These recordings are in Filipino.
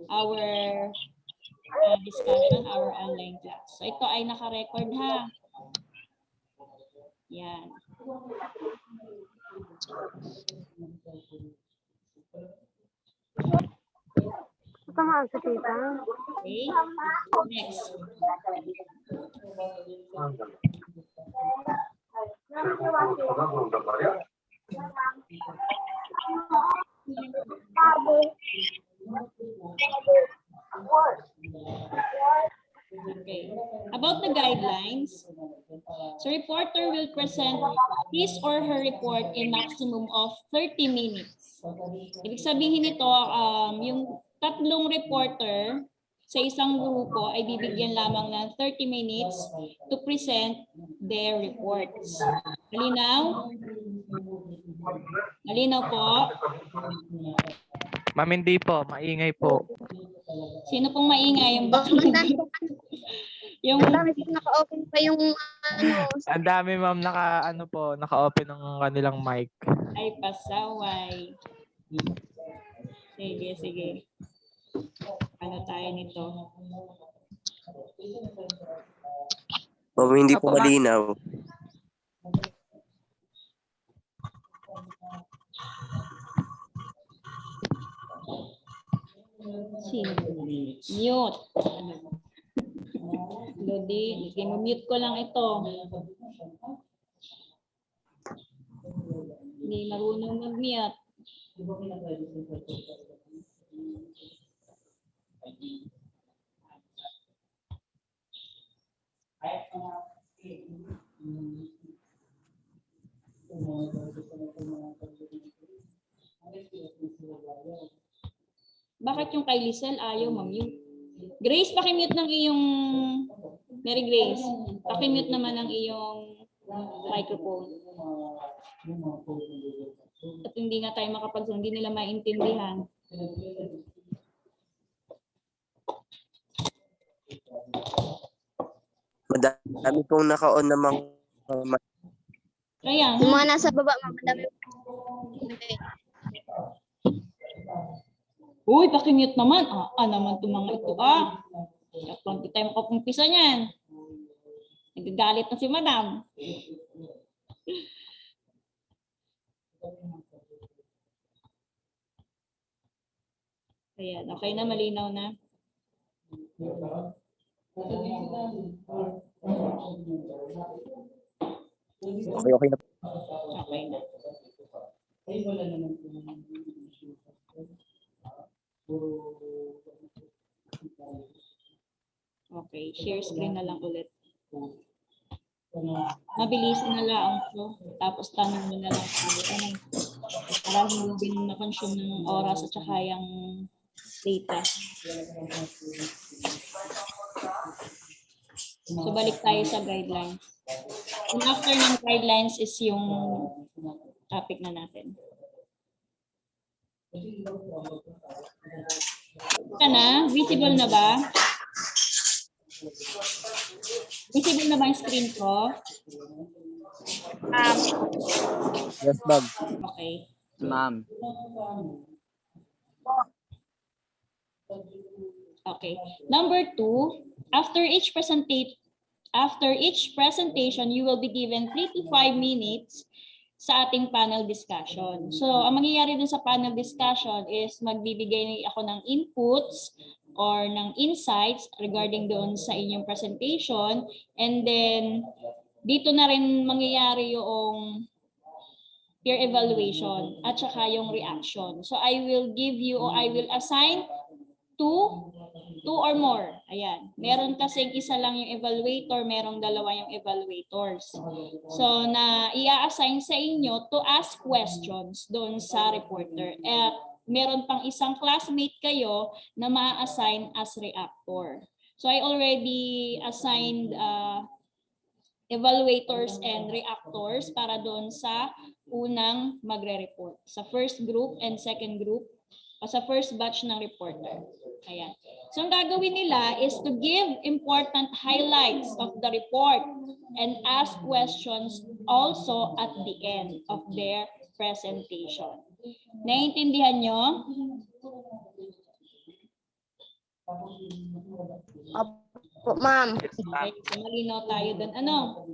our discussion, our online class. So ito ay naka-record ha. Yan. Tama sa tita. Okay. Next. Okay. About the guidelines, so reporter will present his or her report in maximum of 30 minutes. Ibig sabihin nito, yung tatlong reporter sa isang grupo ay bibigyan lamang ng 30 minutes to present their reports. Malinaw? Malinaw po? Ma'am, hindi po. Maingay po. Sino pong maingay? Yung background? Yung Naka-open pa yung ano. Ang dami, ma'am, naka-open ng kanilang mic. ay pasaway. Sige, sige. Ano tayo nito? Ma'am, hindi po malinaw. Mute. Lodi, i-mute ko lang ito. Hindi marunong mag-mute. Bakit yung kay Lisel ayaw ma-mute? Grace, pakimute ng iyong... Mary Grace, pakimute naman ang iyong microphone. At hindi nga tayo makapag-zoom, hindi nila maintindihan. Madami pong naka-on na mga Kaya, Yung mga nasa baba, madami. uy, pakimute naman. Naman itong mga ito. Hindi tayo makakumpisa niyan. Nagagalit na si Madam. Ayan, okay na, malinaw na. okay na. Okay na. Okay, share screen na lang ulit. Mabilis na lang po. Tapos tanong mo na lang para hindi din na-consume ng oras at saka yung data. So balik tayo sa guidelines. And after ng guidelines is yung topic na natin. Ika na? Visible na ba? Visible na ba yung screen ko? Yes, ma'am. Okay. Ma'am. Okay. Number 2, after each presentation, you will be given 3 to 5 minutes sa ating panel discussion. So, ang mangyayari dun sa panel discussion is magbibigay ako ng inputs or ng insights regarding doon sa inyong presentation. And then, dito na rin mangyayari yung peer evaluation at saka yung reaction. So, I will give you or I will assign two or more. Ayan. Meron kasing isa lang yung evaluator, merong dalawa yung evaluators. So, na i-assign sa inyo to ask questions doon sa reporter. At meron pang isang classmate kayo na ma-assign as reactor. So, I already assigned evaluators and reactors para doon sa unang magre-report. Sa first group and second group, o sa first batch ng reporter. Ayan. So, ang gagawin nila is to give important highlights of the report and ask questions also at the end of their presentation. Naiintindihan nyo? Po, ma'am. Okay, so malinaw tayo doon. Ano?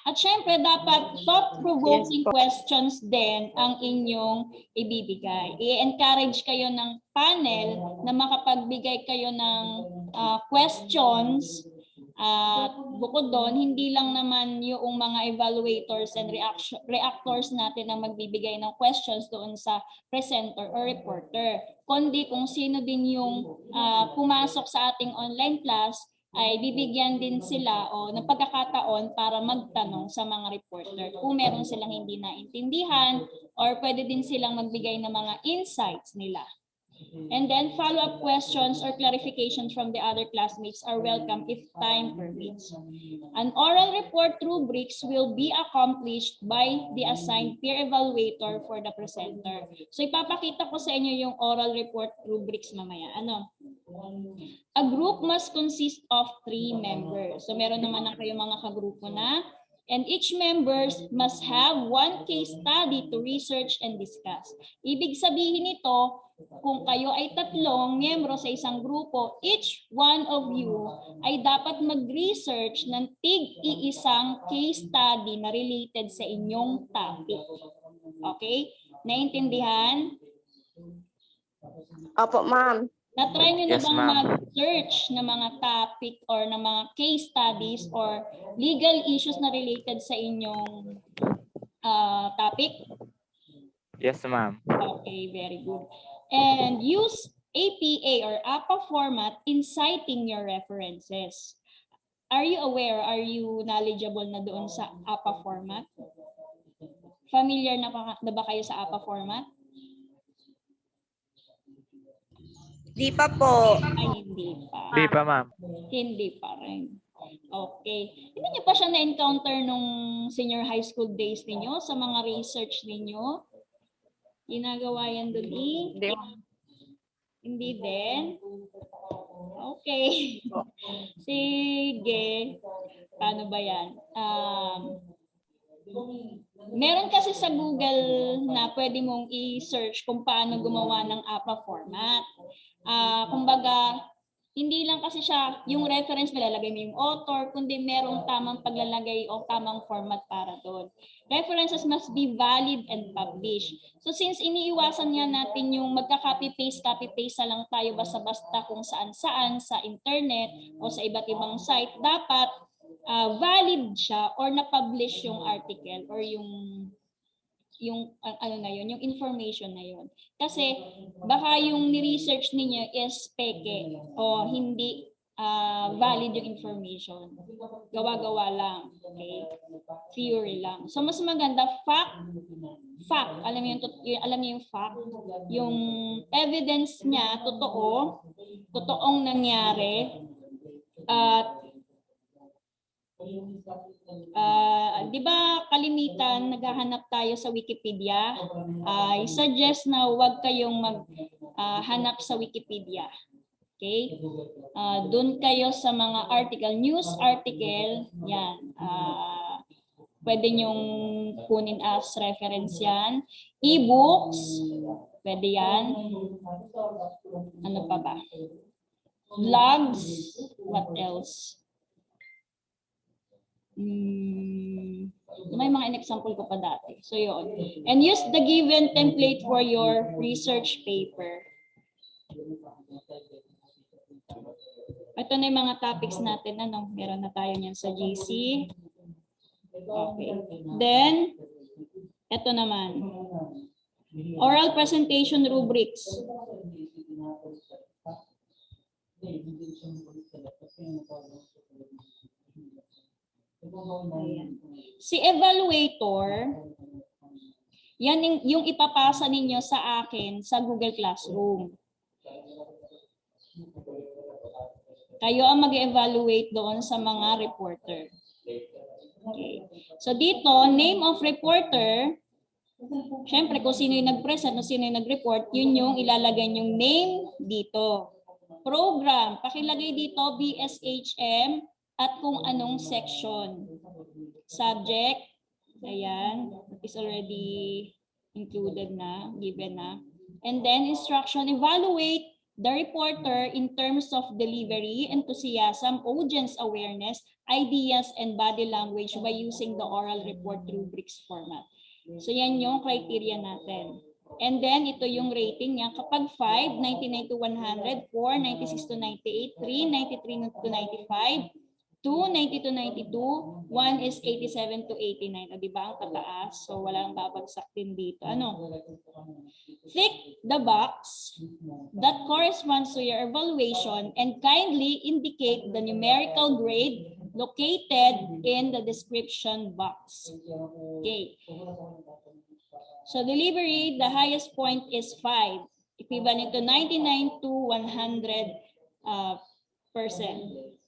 At syempre, dapat thought-provoking questions din ang inyong ibibigay. I-encourage kayo ng panel na makapagbigay kayo ng questions. At bukod doon, hindi lang naman yung mga evaluators and reactors natin ang magbibigay ng questions doon sa presenter or reporter. Kundi kung sino din yung pumasok sa ating online class, ay bibigyan din sila o ng pagkakataon para magtanong sa mga reporter kung meron silang hindi naintindihan or pwede din silang magbigay ng mga insights nila. And then follow-up questions or clarifications from the other classmates are welcome if time permits. An oral report rubrics will be accomplished by the assigned peer evaluator for the presenter. So ipapakita ko sa inyo yung oral report rubrics mamaya. Ano? A group must consist of 3 members. So meron naman na kayong mga kagrupo na. And each members must have 1 case study to research and discuss. Ibig sabihin nito, kung kayo ay 3 miyembro sa isang grupo, each one of you ay dapat mag-research ng tig-iisang case study na related sa inyong topic. Okay? Naintindihan? Opo, ma'am. Na-try nyo na Yes, bang ma'am. mag-search ng mga topic or ng mga case studies or legal issues na related sa inyong topic? Yes, ma'am. Okay, very good. And use APA or APA format in citing your references. Are you aware, are you knowledgeable na doon sa APA format? Familiar na ba kayo sa APA format? Di pa po. Ay, hindi pa. Di pa, ma'am. Hindi pa rin. Okay. Hindi niyo pa siya na-encounter nung senior high school days ninyo sa mga research ninyo? Ginagawa yan doon Hindi din? Okay. Sige. Paano ba yan? Meron kasi sa Google na pwede mong i-search kung paano gumawa ng APA format. Kumbaga, hindi lang kasi siya yung reference malalagay mo yung author, kundi merong tamang paglalagay o tamang format para doon. References must be valid and published. So since iniiwasan nga natin yung magka-copy-paste na lang tayo basta-basta kung saan-saan sa internet o sa iba't ibang site, dapat valid siya or na-publish yung article or yung ano na yun, yung information na yun. Kasi baka yung ni-research ninyo is peke o hindi valid yung information. Gawa-gawa lang. Okay? Theory lang. So mas maganda fact. Alam niyo yung fact, yung evidence niya totoong nangyari at di ba kalimitan naghahanap tayo sa Wikipedia? I suggest na huwag kayong maghanap sa Wikipedia. Okay? Doon kayo sa mga article, news article, yan. Pwede nyong kunin as reference yan. E-books, pwede yan. Ano pa ba? Blogs, what else? May mga example ko pa dati. So yun. And use the given template for your research paper. Ito na yung mga topics natin. Meron na tayo niyan sa GC. Okay. Then, ito naman. Oral presentation rubrics. Ayan. Si evaluator, yan yung ipapasa ninyo sa akin sa Google Classroom. Kayo ang mag-evaluate doon sa mga reporter. Okay. So dito, name of reporter, syempre kung sino yung nag-present o sino yung nag-report, yun yung ilalagay yung name dito. Program, pakilagay dito BSHM at kung anong section. Subject, ayan, is already included na, given na. And then instruction, evaluate the reporter in terms of delivery, enthusiasm, audience awareness, ideas, and body language by using the oral report rubrics format. So yan yung criteria natin. And then ito yung rating niya. Kapag 5, 99 to 100, 4, 96 to 98, 3, 93 to 95, 2, 90 to 92, 1 is 87 to 89. O diba ang kataas? So walang babagsak din dito. Ano? Tick the box that corresponds to your evaluation and kindly indicate the numerical grade located in the description box. Okay. So delivery, the highest point is 5, equivalent to 99 to 100%.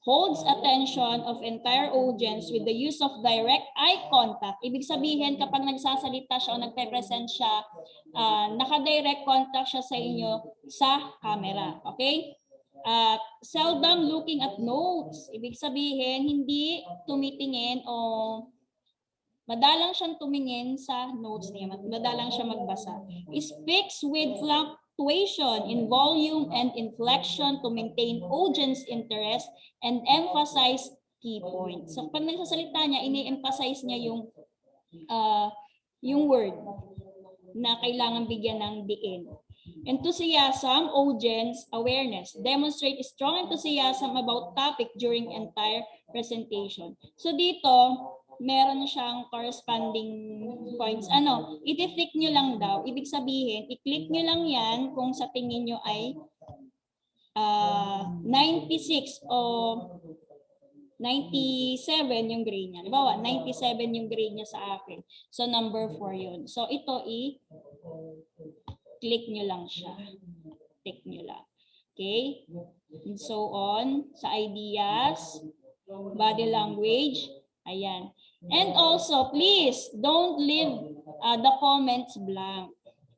Holds attention of entire audience with the use of direct eye contact. Ibig sabihin, kapag nagsasalita siya o nagpe-present siya, naka-direct contact siya sa inyo sa camera. Okay? Seldom looking at notes. Ibig sabihin, hindi tumitingin o madalang siyang tumingin sa notes niya. Madalang siya magbasa. Speaks with fluctuation in volume and inflection to maintain audience interest and emphasize key points. So pag nagsasalita niya, ini-emphasize niya yung word na kailangan bigyan ng diin. Enthusiasm, audience, awareness. Demonstrate strong enthusiasm about topic during entire presentation. So dito, meron siyang corresponding points. I-click nyo lang daw. Ibig sabihin, i-click nyo lang yan kung sa tingin nyo ay 96 o 97 yung grade niya. Halimbawa, 97 yung grade niya sa akin. So, number 4 yun. So, ito i-click nyo lang siya. Click nyo lang. Okay? And so on. Sa ideas, body language, ayan. And also, please, don't leave the comments blank.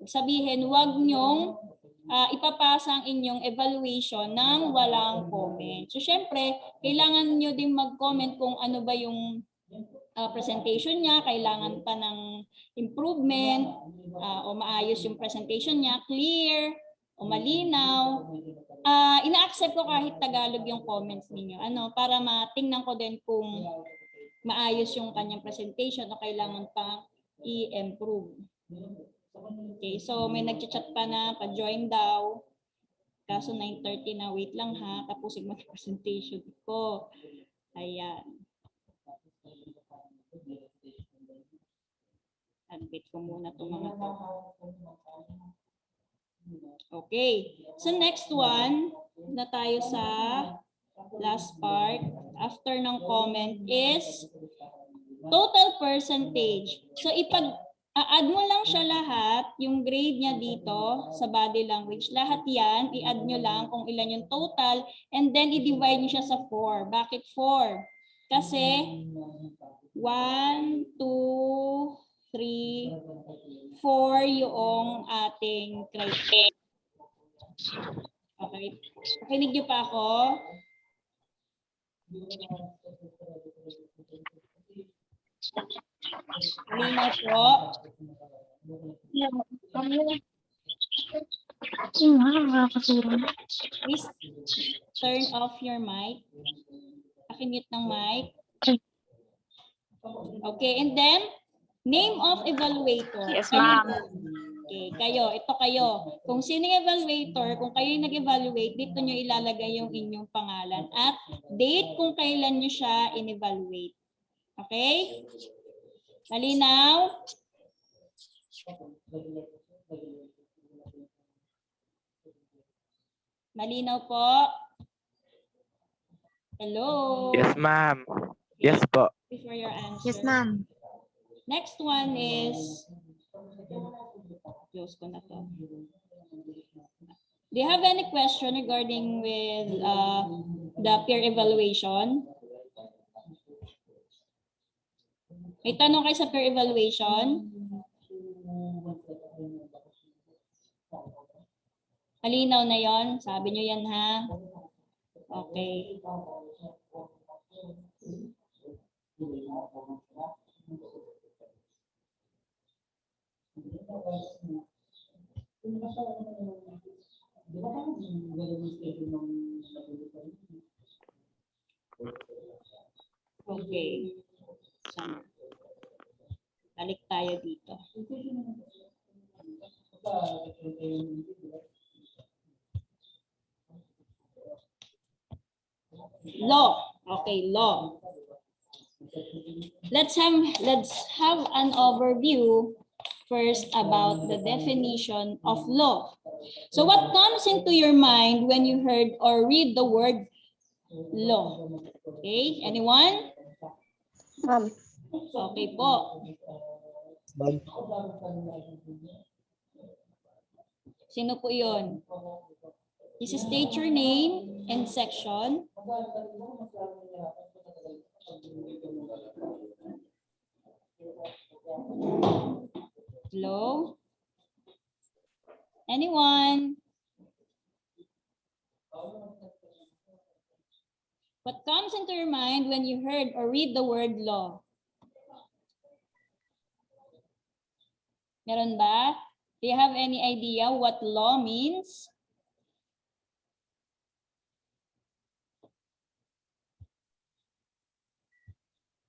Sabihin, huwag nyong ipapasa ang inyong evaluation ng walang comment. So, syempre, kailangan nyo din mag-comment kung ano ba yung presentation niya, kailangan pa ng improvement, o maayos yung presentation niya, clear, o malinaw. Ina-accept ko kahit Tagalog yung comments ninyo. Para matingnan ko din kung maayos yung kanyang presentation o kailangan pa i-improve. Okay, so may nag-chat pa na pa-join daw. Kaso 9:30 na, wait lang ha, tapusin mo yung presentation ko. Ayan. Admit ko muna itong mga to. Okay, so next one na tayo sa last part after ng comment is total percentage. So add mo lang siya lahat, yung grade niya dito sa body language. Lahat yan, i-add nyo lang kung ilan yung total and then i-divide nyo siya sa 4. Bakit 4? Kasi 1, 2, 3, 4 yung ating criteria. Okay. Pakinig niyo pa ako. Linaw po. Please turn off your mic. Pakimute ng mic. Okay, and then name of evaluator. Yes, ma'am. Okay, ito kayo. Kung sino yung evaluator, kung kayo yung nag-evaluate, dito nyo ilalagay yung inyong pangalan at date kung kailan nyo siya in-evaluate. Okay? Malinaw? Malinaw po? Hello? Yes, ma'am. Yes po. For your answer. Yes, ma'am. Next one is, close ko na to. Do you have any question regarding with the peer evaluation? May tanong kayo sa peer evaluation? Malinaw na yon? Sabi nyo yan ha? Okay. Okay. Sana. Balik tayo dito. Law. Okay, law. Let's have an overview first about the definition of law. So what comes into your mind when you heard or read the word law? Okay, anyone? Ma'am. Okay po. Ma'am. Sino po yun? Please state your name and section. Hello? Anyone? What comes into your mind when you heard or read the word law? Meron ba? Do you have any idea what law means?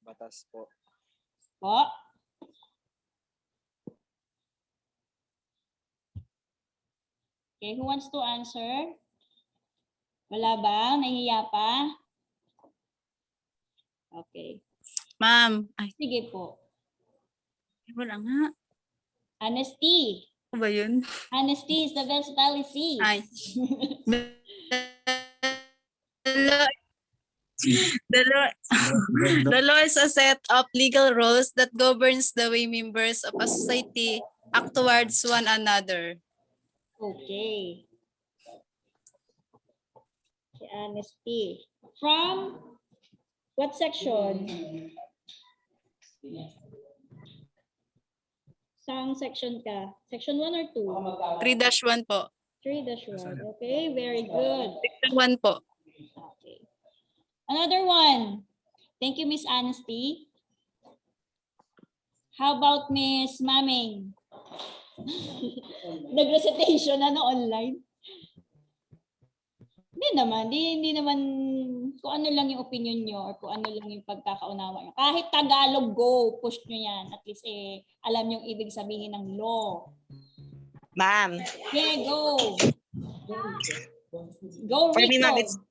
Batas po. Po? Okay, who wants to answer? Wala ba? Nahihiya pa? Okay. Ma'am, ay, Sige po. wala nga. Honesty. Ano ba yun? Honesty is the best policy. Ay. The law is a set of legal rules that governs the way members of a society act towards one another. Okay. Honesty. From what section? Saan section ka? Section 1 or 2? 3-1 po. 3-1. Okay, very good. 1 po. Okay. Another one. Thank you, Miss Honesty. How about Miss Maming? Nag-recitation online? Hindi naman kung ano lang yung opinion nyo or kung ano lang yung pagkakaunawa nyo. Kahit Tagalog, go, push nyo yan. At least alam yung ibig sabihin ng law. Ma'am. Yeah, go. Go, For me, ma'am, Rico.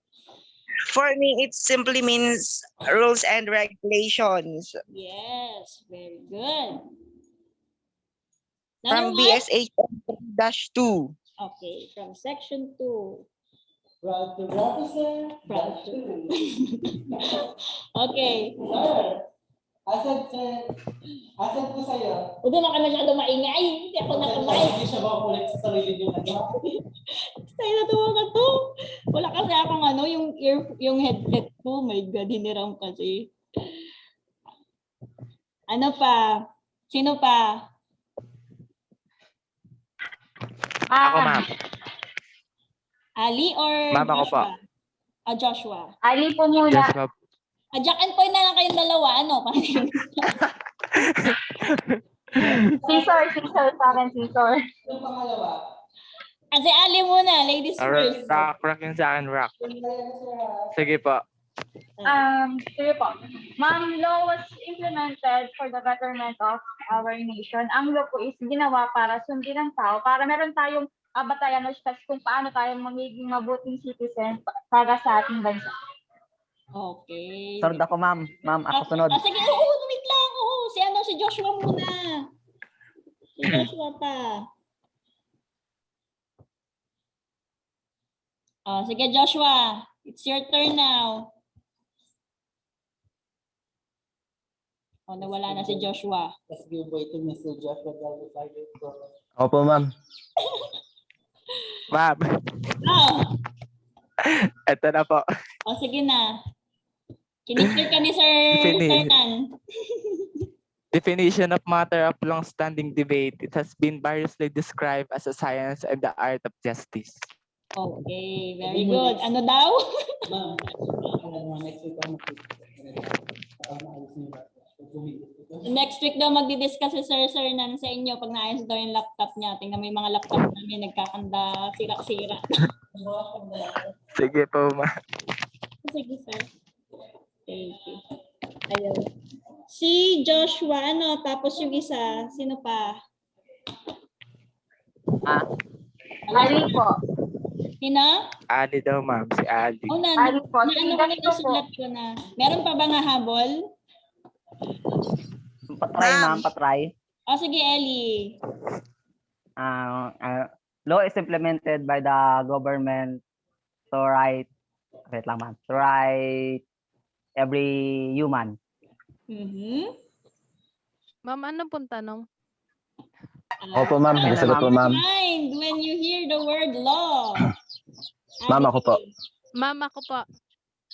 it simply means rules and regulations. Yes, very good. From Another one? BSH 3-2. Okay, from section 2. Proud to represent. Proud to. Okay. Asad ko sa'yo. Huwag naman ka masyado maingay. Hindi ako nakamay. Hindi siya makulit sa sarili niyo. Tayo natuwa ka to. Wala kasi akong yung headset ko. My God, hiniram kasi. Ano pa? Sino pa? Ako, ma'am. Ali or Ma'am, ako Joshua? pa. Joshua. Ali po muna. Joshua. Jack and Poy na lang kayong dalawa. Ano? Scissor sa akin, scissor. Yung pangalawa. Kasi Ali muna. Ladies first. Rock yung sa akin, rock. Sige po. Sige po. Ma'am, law was implemented for the betterment of our nation. Ang law po is ginawa para sundin ang tao, para meron tayong batayan o steps kung paano tayo magiging mabuting citizen para sa ating bansa. Okay. Sunod ako, ma'am. Ma'am, ako sunod. Sige, wait lang. Si Joshua muna. Si Joshua pa. Sige, Joshua. It's your turn now. Nawala na si Joshua. Let's give way to Mr. Joshua Galvez. Opo, ma'am. Ma'am, eto na po. Sige na. Kiniclear ka ni Sir Finish. Fernan. Definition of matter of long-standing debate. It has been variously described as a science and the art of justice. Okay, very good. Ano daw? Ma'am, next week ako Next week daw magdi-discuss si Sir Nan sa inyo pag naayos daw yung laptop niya. Tingnan mo yung mga laptop namin nagkakanda, sira-sira. Sige po, ma'am. Sige, sir. Thank you. Ayun. Si Joshua, ano? Tapos yung isa, sino pa? Ali po. Sino? Ali daw, ma'am. Si Ali. Oh, Ali po. ano ko na nasulat ko na. Meron pa ba nga habol? Patry, ma'am, patry. O sige, Ellie. Law is implemented by the government to right, wait lang, ma'am, to right every human. Ma'am, ano pong tanong? Opo, ma'am. May sagot po, ma'am. Mind when you hear the word law. Ma'am, ako po. Ma'am, ako po.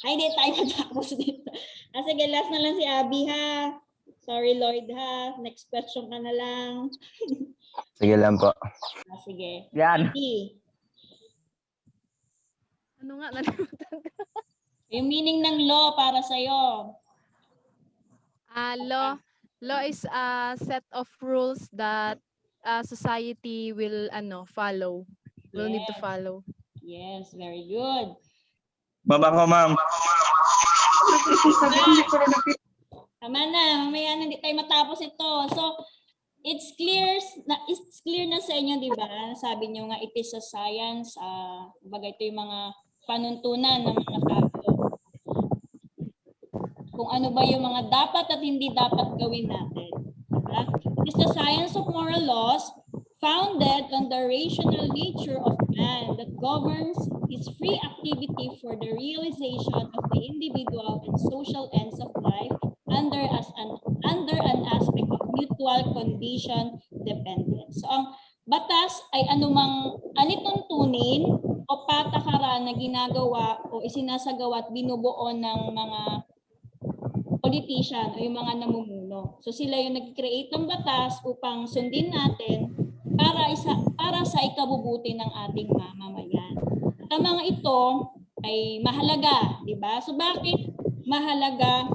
Ay, di tayo matapos dito. Sige, last na lang si Abby, ha? Sorry, Lloyd, ha? Next question ka na lang. Sige lang po. Sige. Yan. Abby, Ano nga? Nalimutan ko. yung meaning ng law para sa'yo. Law is a set of rules that society will follow. Will need to Yes. follow. Yes, very good. Ma'am ako, ma'am. Tama na, mamaya na hindi tayo matapos ito. So, it's clear na sa inyo, di ba? Sabi niyo nga, it is a science. Bagay ito yung mga panuntunan ng mga tao. Kung ano ba yung mga dapat at hindi dapat gawin natin. Diba? It is the science of moral laws founded on the rational nature of man that governs his free activity for the realization of the individual and social ends of life under an aspect of mutual condition dependence. So ang batas ay anumang alituntunin o patakaran na ginagawa o isinasagawa at binubuo ng mga politician o yung mga namumuno. So sila yung nag-create ng batas upang sundin natin para sa ikabubuti ng ating mamamayan. At ang mga ito ay mahalaga, di ba? So bakit mahalaga?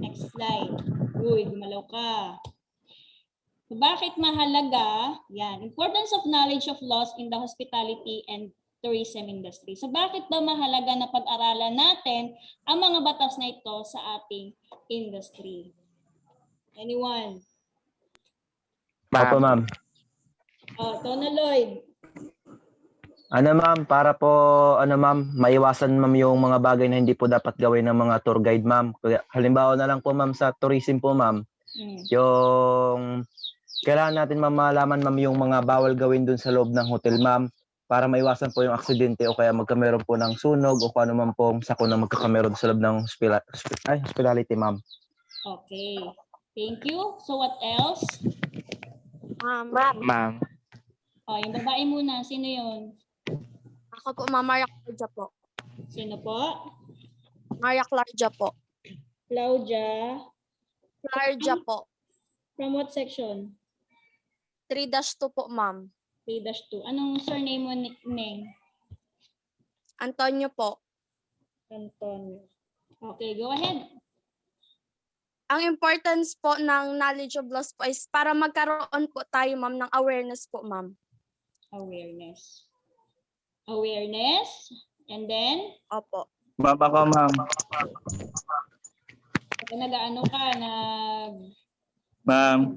Next slide. Uy, gumalaw ka. So bakit mahalaga? Yan, importance of knowledge of laws in the hospitality and tourism industry. So bakit ba mahalaga na pag-aralan natin ang mga batas na ito sa ating industry? Anyone? Opo, ma'am. Tono Lloyd. Ma'am, para po, ma'am, maiwasan, ma'am, yung mga bagay na hindi po dapat gawin ng mga tour guide, ma'am. Halimbawa na lang po, ma'am, sa tourism po, ma'am. Yung kailangan natin, ma'am, malaman, ma'am, yung mga bawal gawin dun sa loob ng hotel, ma'am, para maiwasan po yung aksidente o kaya magkameron po ng sunog o kung ano man po sako na magkakameron sa loob ng hospitality, ma'am. Okay. Thank you. So what else? Ma'am. Yung babae muna. Sino yun? Ako po, Ma'am Maria Clarja po. Sino po? Maria Clarja po. Claudia. Clarja po. From what section? 3-2 po, Ma'am. 3-2. Anong surname mo, nickname? Antonio po. Antonio. Okay, go ahead. Ang importance po ng knowledge of laws po is para magkaroon po tayo, Ma'am, ng awareness po, Ma'am. Awareness. Awareness. And then? Opo. Ma'am ako, ma'am. Nag-ano ka? Ma'am.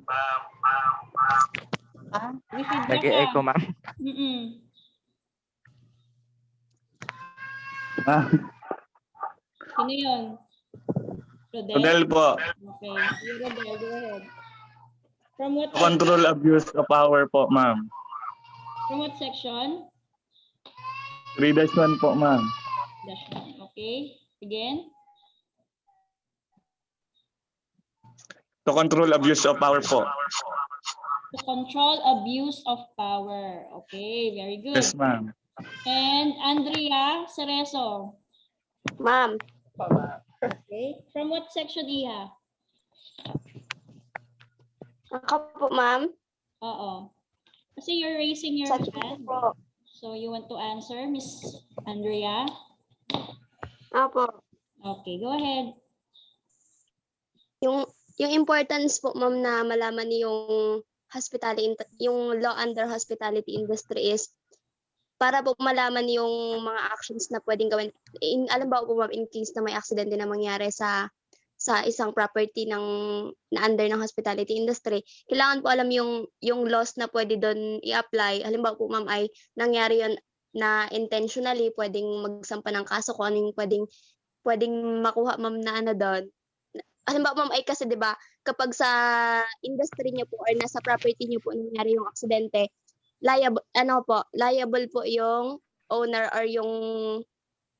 Nag-e-echo, ma'am. Sino yun? Rodel po. Okay. Rodel, go ahead. From what Control abuse of power po, ma'am. From what section? 3-1 po, ma'am. -1. Okay. Again? To control abuse of power po. To control abuse of power. Okay, very good. Yes, ma'am. And Andrea Cerezo. Ma'am. Okay. From what section, Iha? Ako po, Ma'am. Oo. Kasi you're raising your hand. Po. So you want to answer, Miss Andrea? Opo. Okay, go ahead. Yung importance po, ma'am, na malaman yung yung law under hospitality industry is para po malaman yung mga actions na pwedeng gawin. Alam ba po, ma'am, in case na may accident na mangyari sa isang property na under ng hospitality industry, kailangan po alam yung laws na pwede doon i-apply. Halimbawa po, ma'am, ay nangyari yon na intentionally, pwedeng magsampa ng kaso kung ano yung pwedeng makuha, ma'am, na ano doon. Halimbawa, ma'am, ay kasi 'di ba, kapag sa industry niyo po or nasa property niyo po nangyari yung aksidente, liable po yung owner or yung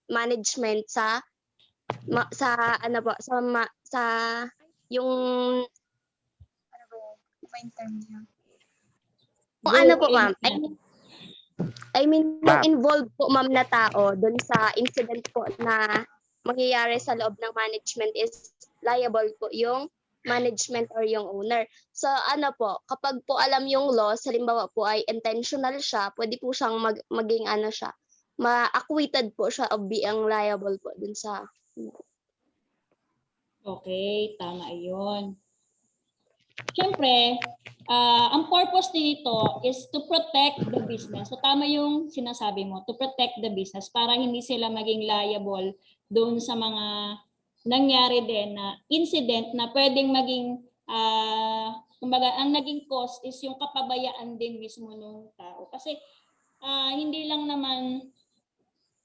management sa ano po, sa yung ano ba yun? Ano ba yung term niya? Kung ano po, ma'am, I mean yung involved po, ma'am, na tao doon sa incident po na mangyayari sa loob ng management is liable po yung management or yung owner. So ano po, kapag po alam yung laws, halimbawa po ay intentional siya, pwede po siyang maging ano siya, ma-acquitted po siya of being liable po dun sa. Okay, tama yun. Siyempre, ang purpose nito is to protect the business. So tama yung sinasabi mo, to protect the business para hindi sila maging liable doon sa mga nangyari din na incident na pwedeng maging, kumbaga, ang naging cause is yung kapabayaan din mismo ng tao. Kasi hindi lang naman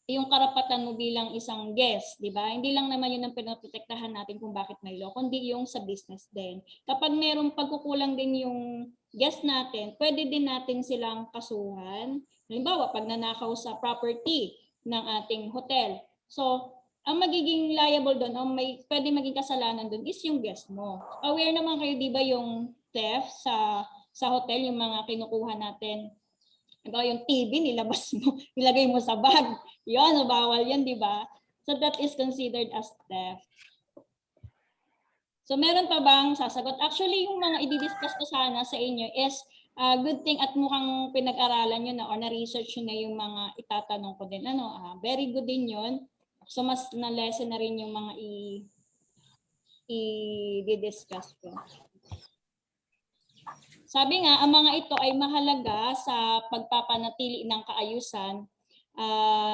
yung karapatan mo bilang isang guest, di ba? Hindi lang naman yun ang pinoprotektahan natin kung bakit may law, kundi yung sa business din. Kapag mayroong pagkukulang din yung guest natin, pwede din natin silang kasuhan. Halimbawa, pag nanakaw sa property ng ating hotel. So, ang magiging liable doon, o pwede maging kasalanan doon is yung guest mo. Aware naman kayo, di ba, yung theft sa hotel, yung mga kinukuha natin. Diba, yung TV, nilabas mo, ilagay mo sa bag. Yun, bawal yan, di ba? So that is considered as theft. So meron pa bang sasagot? Actually, yung mga i-discuss ko sana sa inyo is good thing at mukhang pinag-aralan nyo na or na-research nyo na yung mga itatanong ko din. Very good din yun. So mas na-lesson na rin yung mga i-discuss ko. Sabi nga, ang mga ito ay mahalaga sa pagpapanatili ng kaayusan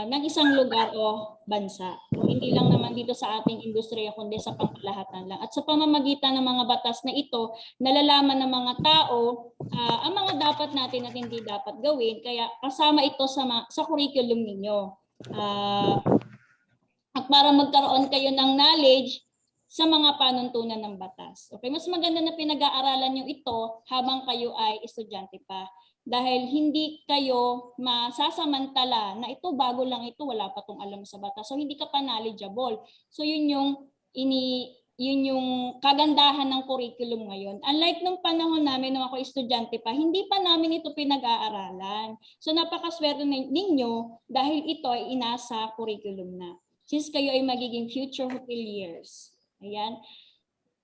ng isang lugar o bansa. Hindi lang naman dito sa ating industriya, kundi sa pangkalahatan lang. At sa pamamagitan ng mga batas na ito, nalalaman ng mga tao ang mga dapat natin at hindi dapat gawin. Kaya kasama ito sa curriculum ninyo. At para magkaroon kayo ng knowledge sa mga panuntunan ng batas. Okay, mas maganda na pinag-aaralan nyo ito habang kayo ay estudyante pa. Dahil hindi kayo masasamantala na ito, bago lang ito, wala pa tong alam sa batas. So hindi ka pa knowledgeable. So yun yung kagandahan ng curriculum ngayon. Unlike nung panahon namin nung ako estudyante pa, hindi pa namin ito pinag-aaralan. So napakaswerte ninyo dahil ito ay inasa curriculum na. Since kayo ay magiging future hoteliers. Ayan.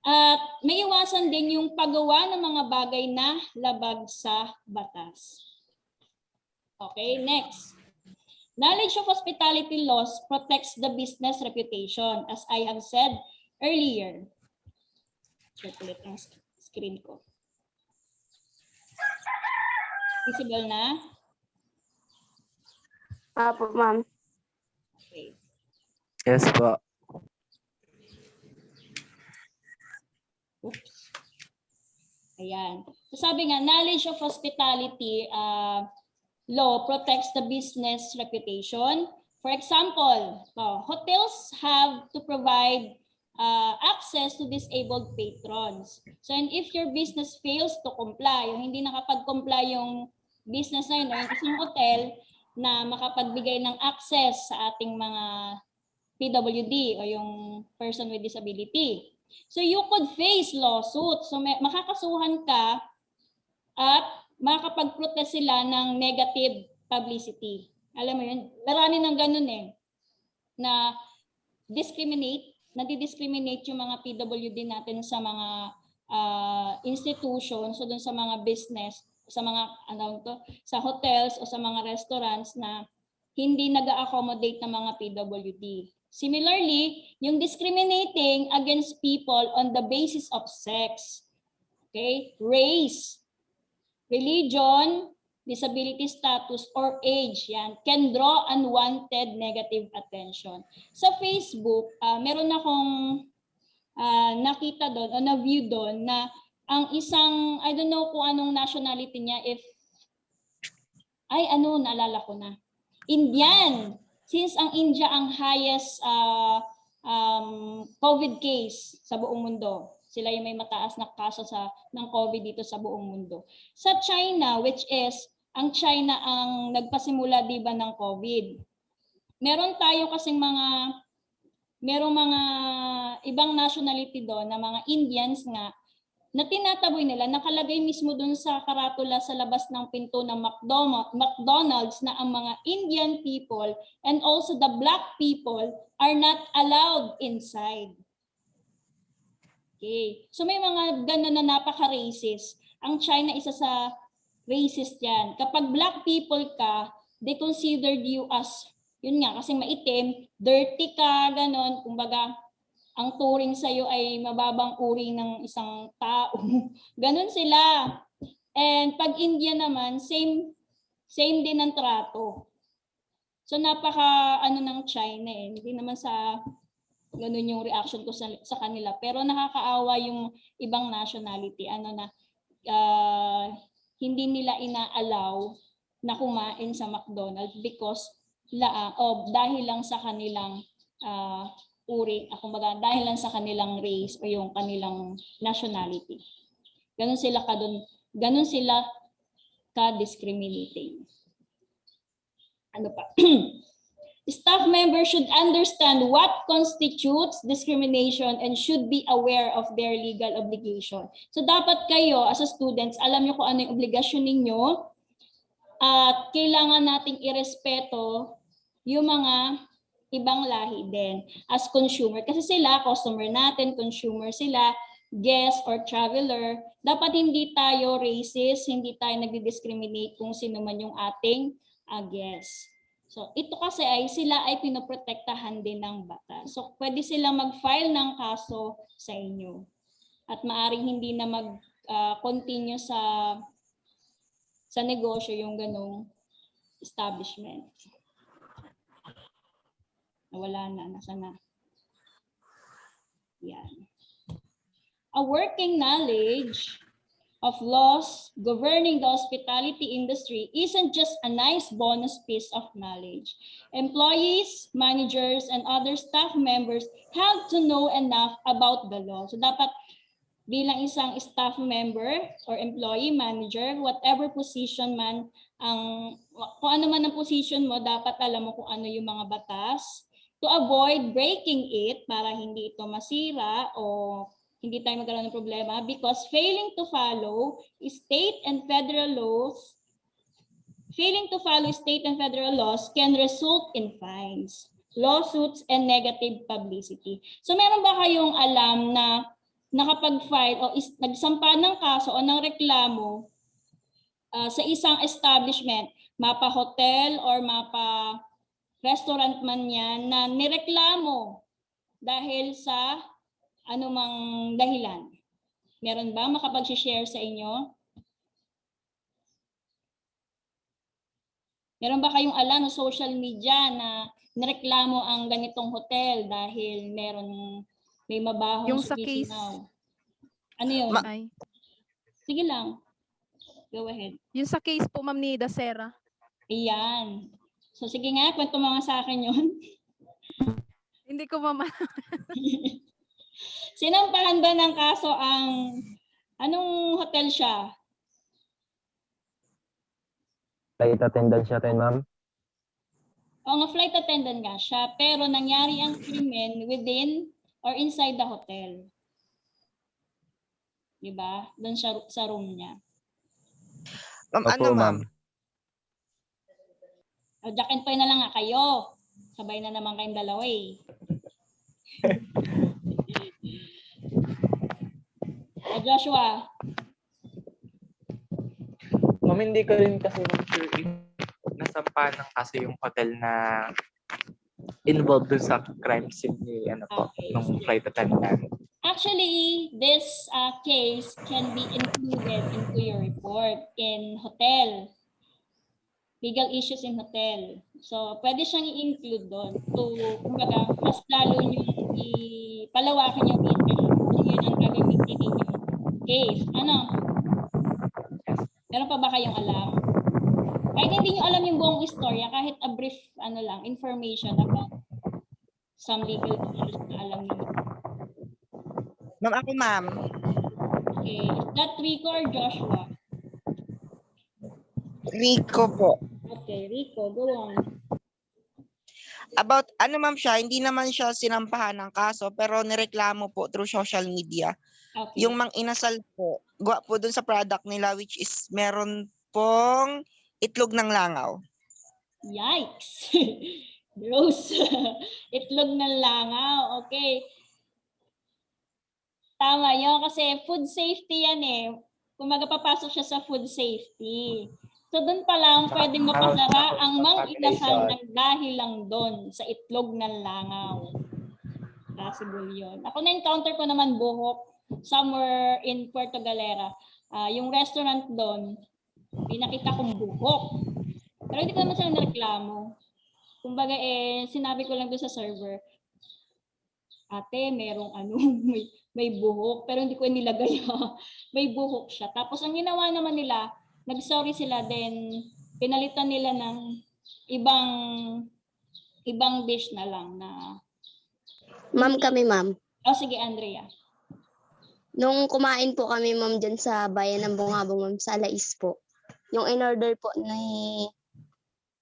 At may iwasan din yung paggawa ng mga bagay na labag sa batas. Okay, next. Knowledge of hospitality laws protects the business reputation, as I have said earlier. Check ulit ang screen ko. Visible na? Apo, ma'am. Okay. Yes po. Oops. Ayan. So sabi nga, knowledge of hospitality law protects the business reputation. For example, hotels have to provide access to disabled patrons. So and if your business fails to comply, yung hindi nakapag-comply yung business na yun, yung isang hotel na makapagbigay ng access sa ating mga PWD o yung person with disability. So you could face lawsuit. So makakasuhan ka at makakapag-protest sila ng negative publicity. Alam mo yun, marami ng ganun na nadi-discriminate yung mga PWD natin sa mga institutions, so dun sa mga business, sa mga sa hotels o sa mga restaurants na hindi nag-accommodate ng mga PWD. Similarly, yung discriminating against people on the basis of sex, okay, race, religion, disability status, or age, yan, can draw unwanted negative attention. Sa Facebook, meron akong nakita doon o na-view doon na ang isang, I don't know kung anong nationality niya, naalala ko na. Indian. Since ang India ang highest COVID case sa buong mundo. Sila yung may mataas na kaso ng COVID dito sa buong mundo. Sa China, which is, ang China ang nagpasimula diba ng COVID. Meron tayo kasing merong mga ibang nationality doon na mga Indians nga na tinataboy nila, nakalagay mismo doon sa karatula sa labas ng pinto ng McDonald's na ang mga Indian people and also the black people are not allowed inside. Okay. So may mga gano'n na napaka-racist. Ang China isa sa racist yan. Kapag black people ka, they considered you as, yun nga, kasi maitim, dirty ka, gano'n. Kumbaga, ang turing sa'yo ay mababang uri ng isang tao. Ganon sila. And pag India naman, same din ang trato. So napaka ng China eh. Hindi naman sa ganun yung reaction ko sa kanila. Pero nakakaawa yung ibang nationality. Hindi nila ina-allow na kumain sa McDonald's because dahil lang sa kanilang dahil lang sa kanilang race o yung kanilang nationality. Ganun sila ka-discriminating. Ano pa? Staff members should understand what constitutes discrimination and should be aware of their legal obligation. So dapat kayo as a students, alam niyo kung ano yung obligasyon ninyo at kailangan nating irespeto yung mga ibang lahi din as consumer. Kasi sila, customer natin, consumer sila, guest or traveler. Dapat hindi tayo racist, hindi tayo nagdi-discriminate kung sino man yung ating guest. So ito kasi sila ay pinoprotektahan din ng batas. So pwede silang mag-file ng kaso sa inyo. At maaring hindi na mag-continue sa negosyo yung ganong establishment. Wala na, nasa na. Yan. A working knowledge of laws governing the hospitality industry isn't just a nice bonus piece of knowledge. Employees, managers, and other staff members have to know enough about the law. So dapat bilang isang staff member or employee, manager, whatever position man, kung ano man ang position mo, dapat alam mo kung ano yung mga batas, to avoid breaking it para hindi ito masira o hindi tayo magkaroon ng problema because failing to follow state and federal laws can result in fines, lawsuits, and negative publicity. So meron ba kayong alam na nakapag-file o nagsampa ng kaso o ng reklamo sa isang establishment, mapa hotel or mapa restaurant man yan, na nireklamo dahil sa anumang dahilan? Meron ba makapag-share sa inyo? Meron ba kayong alam sa social media na nireklamo ang ganitong hotel dahil may mabahong Yung sa case. Ano yun? Ay. Sige lang. Go ahead. Yung sa case po, ma'am, ni Dacera. Ayan. So sige nga, kwento mga sa akin yun. Hindi ko mama. Sinampahan ba ng kaso anong hotel siya? Flight attendant siya rin, ma'am. O nga, flight attendant nga siya, pero nangyari ang krimen within or inside the hotel. Diba? Doon sa room niya. Opo, ma'am. O, Jack and Poy na lang nga kayo. Sabay na naman kayong dalawa eh. O Joshua. Ma'am, hindi ko rin kasi sure if nasampa ng kaso yung hotel na involved dun sa crime scene ni Okay, nung sige. flight attendant. Actually, this case can be included into your report in hotel. Legal issues in hotel. So, pwede siyang i-include doon to, kumbaga, mas lalo niyong ipalawakan yung interest kung yun ang gagamitin ninyong case. Ano? Meron pa ba kayong alam? Kahit hindi niyo alam yung buong istorya, kahit a brief information about some legal issues na alam niyo. Ma'am, ako ma'am. Okay. Is that Rico or Joshua? Rico po. Okay, Rico, go on. About, ma'am siya, hindi naman siya sinampahan ng kaso, pero nireklamo po through social media. Okay. Yung mang inasal po, gawa po dun sa product nila, which is meron pong itlog ng langaw. Yikes! Gross. Itlog ng langaw. Okay. Tama yun kasi food safety yan eh. Kumaga papasok siya sa food safety. So doon pa lang pwedeng mapasara ang mang inasal ng dahil lang doon sa itlog ng langaw. Possible yun. Ako na-encounter ko naman buhok somewhere in Puerto Galera. Yung restaurant doon, pinakita kong buhok. Pero hindi ko naman sila nareklamo. Kumbaga sinabi ko lang doon sa server, ate, merong may buhok, pero hindi ko nilagay. May buhok siya. Tapos ang ginawa naman nila, nag-sorry sila, then pinalitan nila ng ibang dish na lang na. Ma'am kami, ma'am. Oh, sige, Andrea. Nung kumain po kami, ma'am, dyan sa bayan ng Bungabong, ma'am, sa Alais po. Yung in-order po ni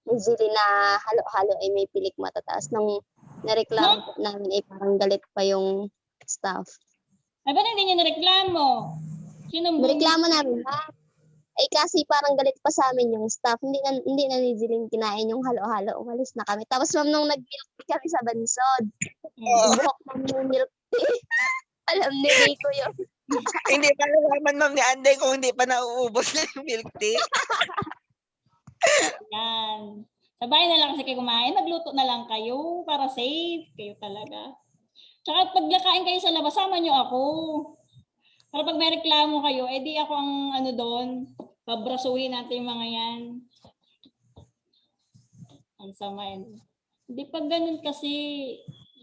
Zilly na halo-halo ay may pilik matataas. Nung nareklamo po namin ay parang galit pa yung staff. Ay, ba't hindi niyo nareklamo? Nareklamo namin, ma'am. Ay kasi parang galit pa sa amin yung staff. Hindi na ni Zilly kinain yung halo-halo. Umalis na kami. Tapos ma'am, nung nag-milk tea kami sa Bansod, buhok ma'am yung milk tea. Alam ni Rico yun. Hindi pa nalaman, ma'am, ni Anday kung hindi pa nauubos na yung milk tea. Yan. Sabay na lang kasi kayo kumain. Magluto na lang kayo para safe. Kayo talaga. Tsaka paglakain kayo sa labas, sama nyo ako. Para pag may reklamo kayo, di ako ang doon. Pabrasuhin natin yung mga yan. Ang sama yun. Hindi pag ganun kasi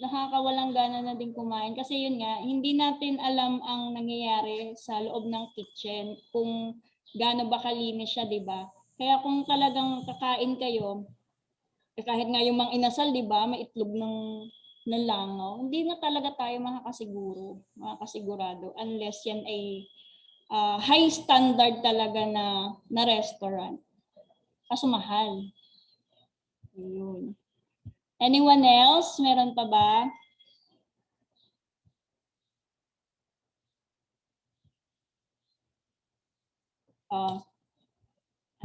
nakakawalang gana na din kumain. Kasi yun nga, hindi natin alam ang nangyayari sa loob ng kitchen. Kung gaano ba kalinis siya, di ba? Kaya kung talagang kakain kayo, kahit nga yung mang inasal, di ba, may itlog ng langaw, hindi na talaga tayo makakasigurado unless yan ay high standard talaga na restaurant. Kaso mahal. Yun. Anyone else? Meron pa ba?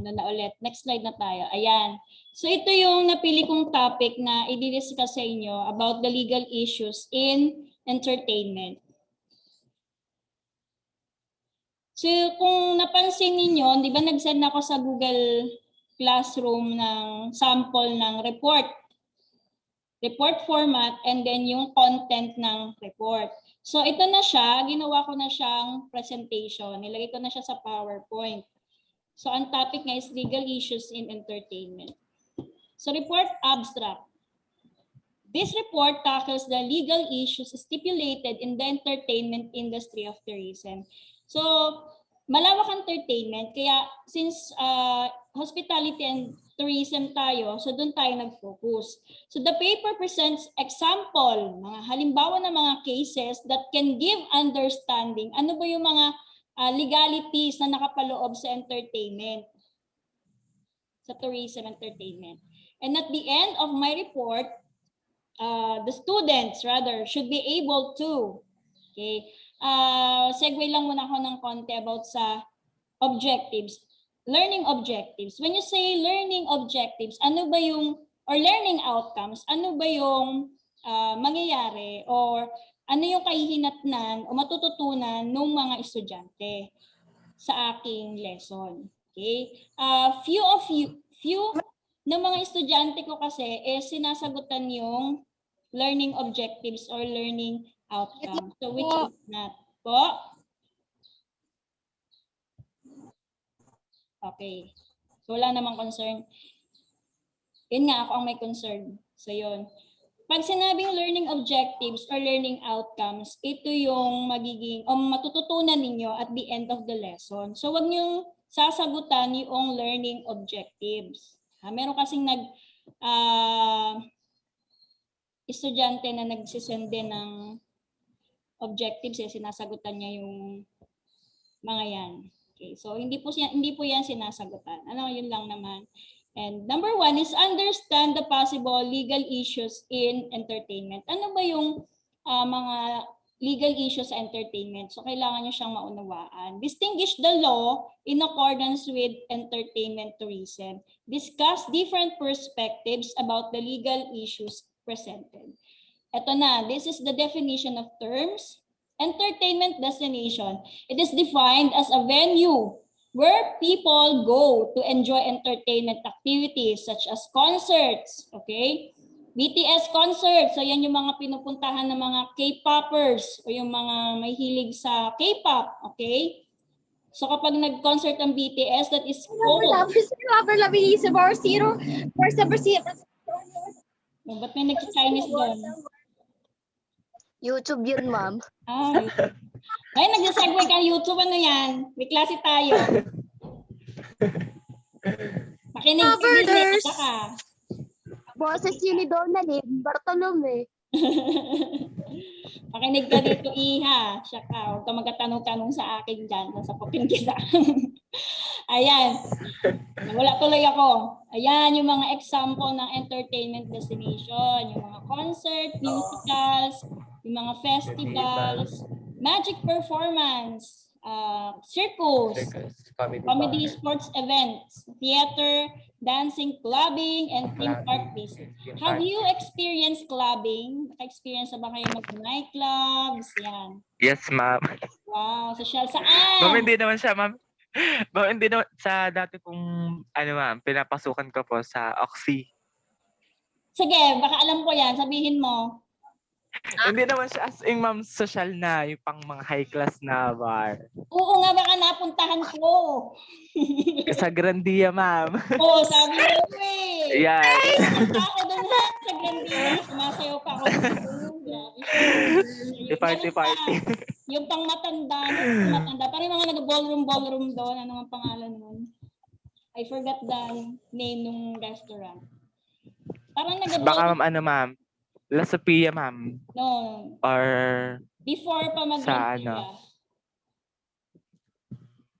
Na ulit. Next slide na tayo. Ayan. So ito yung napili kong topic na i-discuss sa inyo about the legal issues in entertainment. So kung napansin niyo, di ba nag-send ako sa Google Classroom ng sample ng report format, and then yung content ng report. So ito na siya, ginawa ko na siyang presentation. Nilagay ko na siya sa PowerPoint. So ang topic nga is legal issues in entertainment. So report abstract. This report tackles the legal issues stipulated in the entertainment industry of tourism. So malawak entertainment, kaya since hospitality and tourism tayo, so doon tayo nag-focus. So the paper presents example, mga halimbawa ng mga cases that can give understanding. Ano ba yung mga legalities na nakapaloob sa entertainment, sa tourism entertainment. And at the end of my report, the students rather should be able to, segue lang muna ako ng konti about sa objectives, learning objectives. When you say learning objectives, ano ba yung, or learning outcomes, ano ba yung mangyayari or ano yung kahihinatnan o matututunan ng mga estudyante sa aking lesson. Okay? Few ng mga estudyante ko kasi sinasagutan yung learning objectives or learning outcome. So which is not po. Okay. So wala namang concern. Yun nga, ako ang may concern. So yun. Pag sinabing learning objectives or learning outcomes, ito yung magiging o matututunan ninyo at the end of the lesson. So wag niyong sasagutan yung learning objectives. Meron kasing estudyante na nagsisend din ng objectives, sinasagutan niya yung mga yan. Okay, so hindi po yan sinasagutan. Yun lang naman. And number 1 is understand the possible legal issues in entertainment. Ano ba yung mga legal issues sa entertainment? So kailangan nyo siyang maunawaan. Distinguish the law in accordance with entertainment tourism. Discuss different perspectives about the legal issues presented. Ito na, this is the definition of terms. Entertainment destination. It is defined as a venue where people go to enjoy entertainment activities such as concerts, okay? BTS concerts, so yan yung mga pinupuntahan ng mga K-popers o yung mga may hilig sa K-pop, okay? So kapag nag-concert ang BTS, that is called... Ba't may nag-Chinese doon? YouTube yun, ma'am. YouTube. Ay, nag-segue ka YouTube, ano yan? May klase tayo. Makinig ka. Boses yun ni Donalyn Bartolome. Makinig ka dito, Iha. Siya ka. Huwag ka magkatanong-tanong sa akin dyan. Nasapapin kita. Ayan. Wala tuloy ako. Ayan, yung mga example ng entertainment destination. Yung mga concert, musicals, yung mga festivals, magic performance, circus, comedy sports events, theater, dancing, clubbing, and theme park visit. Have you experienced clubbing? Naka-experience na ba kayo mag-nightclubs? Yan. Yes, ma'am. Wow, social. Saan? Ma'am, hindi naman siya, ma'am. Ma'am, hindi naman sa dati kong, ma'am, pinapasukan ko po sa Oxy. Sige, baka alam ko yan. Sabihin mo. Hindi naman siya as in, ma'am, social na, yung pang mga high class na bar. Oo nga, baka napuntahan ko. Sa Grandia, ma'am. Oo, sabi ko eh. Yan. Punta ako doon sa Grandia. Sumasayaw pa ako. Party. Yung pang matanda. Parang yung mga nag-ballroom doon. Ano ang pangalan nun? I forgot the name ng restaurant. Parang Baka, ma'am, La Sophia, ma'am. No. Or Before pa sa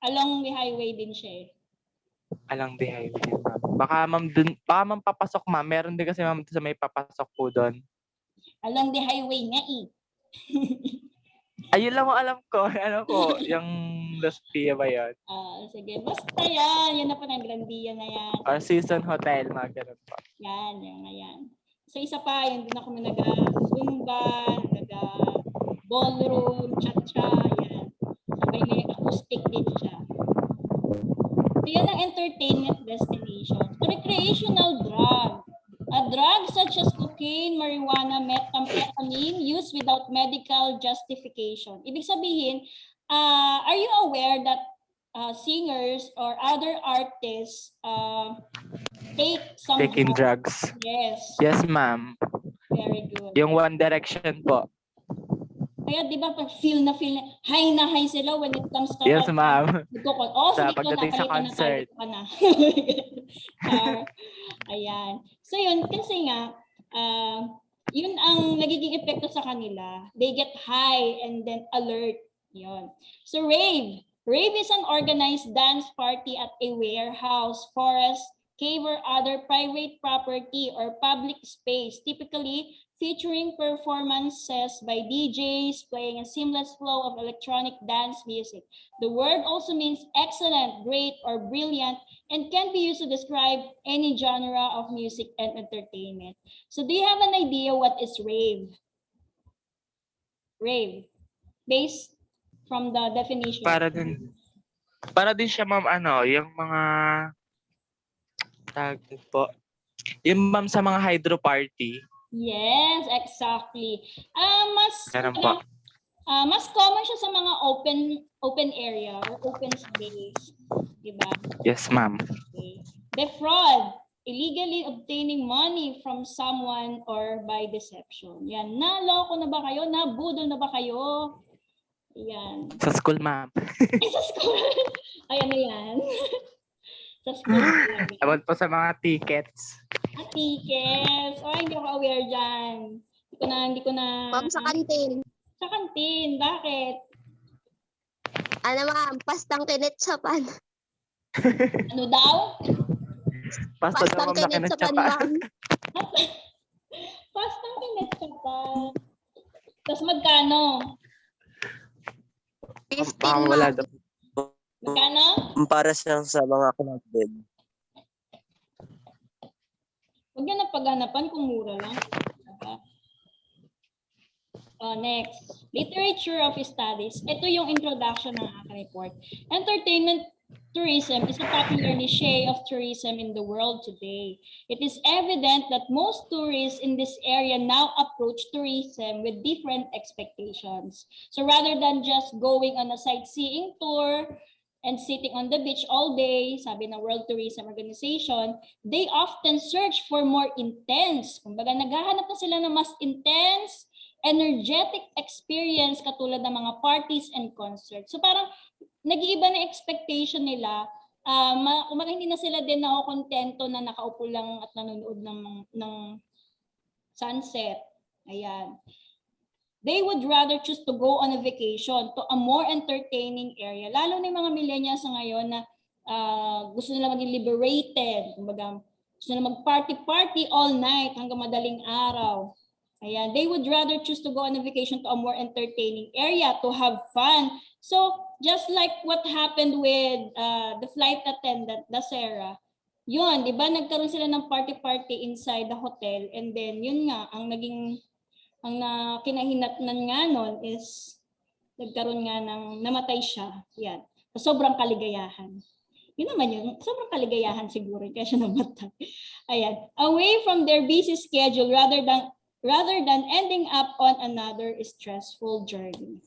along the highway din siya eh. Along the highway, ma'am. Baka ma'am papasok, ma'am. Meron din kasi, ma'am, sa may papasok po doon. Along the highway nga eh. Ayun lang mo alam ko. Ano po, yung La Sophia ba yun? Sige. Basta yan. Yan na po ng Grandia na yan. Or Season Hotel, mga ganun po. Yan. So isa pa, yun din ako nag-zumba, nag-ballroom, cha-cha, yan. Sabay may acoustic din siya. So yan ang entertainment destination. Recreational drug. A drug such as cocaine, marijuana, methamphetamine used without medical justification. Ibig sabihin, are you aware that singers or other artists taking drugs? Yes. Yes, ma'am. Very good. Yung One Direction po. Kaya di ba pag feel na high sila when it comes to Yes, ma'am. sige pagdating sa concert. Na. Ayan. So yun, kasi nga, yun ang nagiging epekto sa kanila. They get high and then alert. Yun. So rave. Rave is an organized dance party at a warehouse, forest, cave, or other private property or public space, typically featuring performances by DJs playing a seamless flow of electronic dance music. The word also means excellent, great, or brilliant, and can be used to describe any genre of music and entertainment. So do you have an idea what is rave? Rave. Based from the definition. Para din siya, ma'am, yung mga tag po. Yung ma'am sa mga hydro party. Yes, exactly. Meron po. Mas common siya sa mga open area or open space, di ba? Yes, ma'am. Okay. Defraud, illegally obtaining money from someone or by deception. Yan, naloko na ba kayo? Nabudol na ba kayo? Yan. Sa school, ma'am. Ay, sa school. Ay, ano yan? Sa school talaga. About po sa mga tickets. Tickets. Oh, hindi ako aware dyan. Hindi ko na. Ma'am, sa kantin. Sa kantin. Bakit? Ano ma'am, pastang kinitsapan. Ano daw? Pasta daw, ma'am, na kinitsapan, kinatsapan. ma'am. Pastang kinetsapan. Tapos magkano? 15 Ma'am, wala ma'am. daw. Magkano? Para sa mga connected. Huwag yan ang paghanapan kung mura lang. Diba? Next, literature of studies. Ito yung introduction ng aking report. Entertainment tourism is a popular niche of tourism in the world today. It is evident that most tourists in this area now approach tourism with different expectations. So rather than just going on a sightseeing tour and sitting on the beach all day, sabi ng World Tourism Organization, they often search for more intense. Kumbaga, naghahanap na sila ng mas intense, energetic experience katulad ng mga parties and concerts. So parang nag-iiba na expectation nila. Kumbaga hindi na sila din nakokontento na nakaupo lang at nanonood ng sunset. Ayan. They would rather choose to go on a vacation to a more entertaining area. Lalo na yung mga millennials ngayon na gusto nila maging liberated. Kumbaga, gusto nila mag-party all night hanggang madaling araw. Ayan. They would rather choose to go on a vacation to a more entertaining area to have fun. So, just like what happened with the flight attendant, the Sarah, yun, di ba, nagkaroon sila ng party inside the hotel, and then yun nga, ang kinahinatnan nga nun is nagkaroon nga ng namatay siya. Yan. Sobrang kaligayahan. Yun naman yun. Sobrang kaligayahan siguro kaya siya namatay. Ayan. Away from their busy schedule rather than ending up on another stressful journey.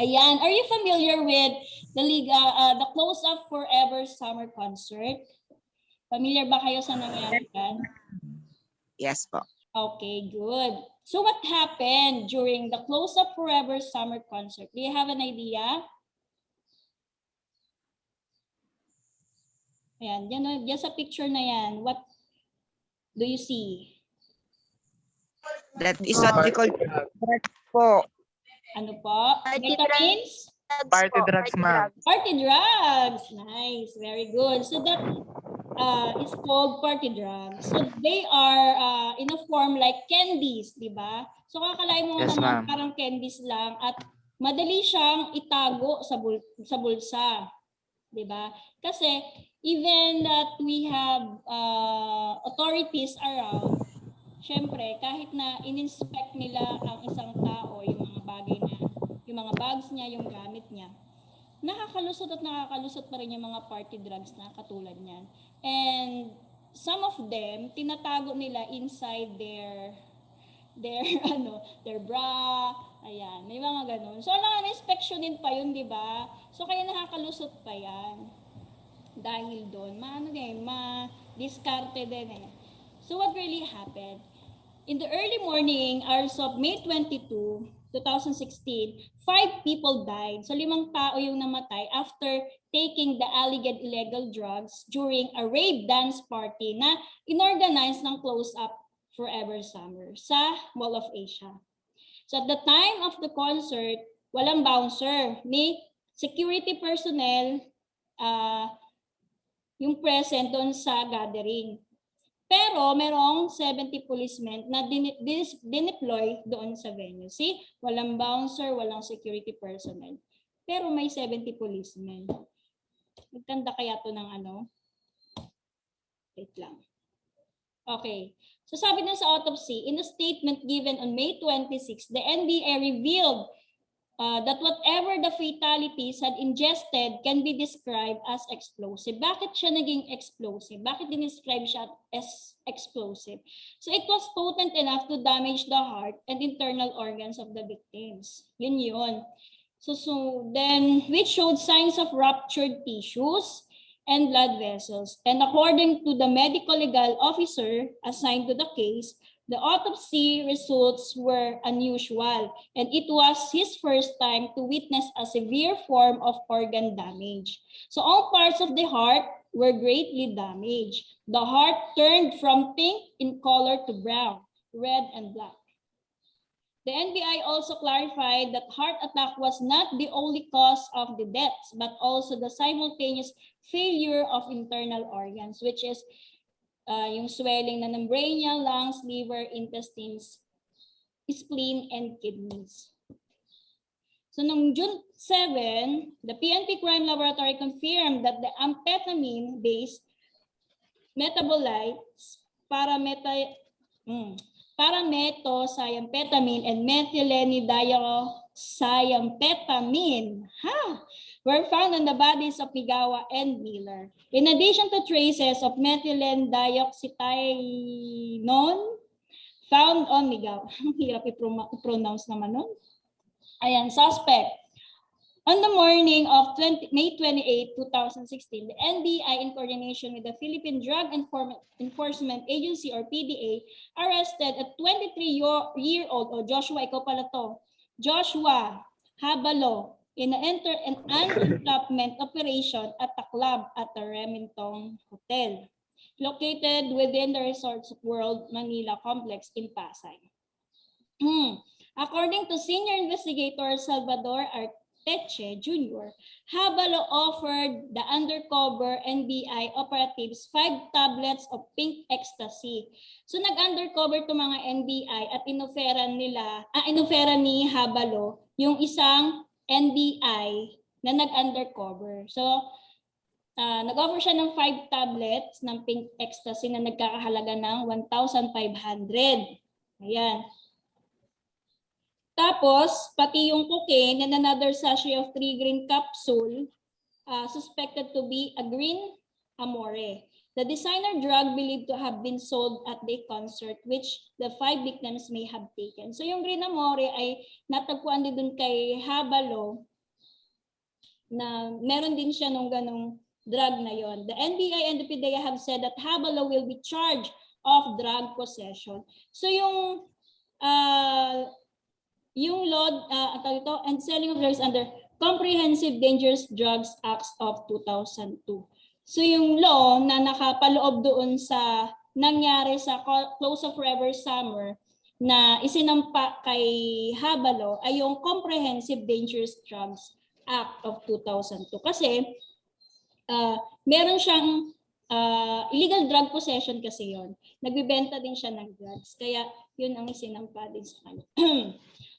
Ayan. Are you familiar with the Close Up Forever Summer Concert? Familiar ba kayo sa nangyari kan? Yes po. Okay, good. So what happened during the Close Up Forever Summer Concert? Do you have an idea? Ayan, yan sa picture na yan. What do you see? That is what we call drugs po. Ano po? Vitamins? Party drugs, ma'am. Party drugs. Nice. Very good. So that is called party drugs. So they are in a form like candies, di ba? So kakalain mo Yes, naman ma'am. parang candies lang at madali siyang itago sa bulsa. Di ba? Kasi even that we have authorities around, syempre kahit na in-inspect nila ang isang tao, yung mga bagay na, yung mga bags niya, yung gamit niya, nakakalusot pa rin yung mga party drugs na katulad niyan. And some of them, tinatago nila inside their bra, ayan, may mga ganun. So, na-inspectionin pa yun, di ba? So, kaya nakakalusot pa yan. Dahil doon, ma-diskarte din eh. So, what really happened? In the early morning hours of May 22, 2016, 5 people died. So 5 tao yung namatay after taking the alleged illegal drugs during a rave dance party na inorganize ng Close Up Forever Summer sa Mall of Asia. So at the time of the concert, walang bouncer, may security personnel yung present doon sa gathering. Pero merong 70 policemen na dineploy doon sa venue. See, walang bouncer, walang security personnel. Pero may 70 policemen. Magkanda kaya to ng ano? Wait lang. Okay. So sabi na sa autopsy, in a statement given on May 26, the NBI revealed that whatever the fatalities had ingested can be described as explosive. Bakit siya naging explosive? Bakit dinescribe siya as explosive? So it was potent enough to damage the heart and internal organs of the victims. Yun. So then, which showed signs of ruptured tissues and blood vessels. And according to the medical legal officer assigned to the case, the autopsy results were unusual, and it was his first time to witness a severe form of organ damage. So all parts of the heart were greatly damaged. The heart turned from pink in color to brown, red, and black. The NBI also clarified that heart attack was not the only cause of the deaths, but also the simultaneous failure of internal organs, which is yung swelling na ng brain niya, lungs, liver, intestines, spleen, and kidneys. So noong June 7, the PNP Crime Laboratory confirmed that the amphetamine-based metabolites paramethylcyamphetamine and methylenidiocyamphetamine were found in the bodies of Migawa and Miller. In addition to traces of methylendioxythinone found on Migawa. Hirap i-pronounce naman nun. Ayan, suspect. On the morning of May 28, 2016, the NBI, in coordination with the Philippine Drug Enforcement Agency or PDA, arrested a 23-year-old, Joshua, ikaw pala to, Joshua Habalo, in an entrapment operation at a club at the Remington Hotel, located within the Resorts World Manila complex in Pasay. According to senior investigator Salvador Arteche Jr., Habalo offered the undercover NBI operatives 5 tablets of pink ecstasy. So nag-undercover to mga NBI at inofera ni Habalo yung isang NBI na nag-undercover. So nag-offer siya ng 5 tablets ng pink ecstasy na nagkakahalaga ng 1,500. Ayan. Tapos, pati yung cocaine and another sachet of 3 green capsule suspected to be a green amore. The designer drug believed to have been sold at the concert which the 5 victims may have taken. So yung green amore ay natagpuan din dun kay Habalo na meron din siya nung ganong drug na yon. The NBI and the PDEA have said that Habalo will be charged of drug possession. So yung law and selling of drugs under Comprehensive Dangerous Drugs Acts of 2002. So yung law na nakapaloob doon sa nangyari sa Close of Forever Summer na isinampa kay Habalo ay yung Comprehensive Dangerous Drugs Act of 2002. Kasi meron siyang illegal drug possession kasi yon. Nagbibenta din siya ng drugs. Kaya yun ang isinampa din sa kanya.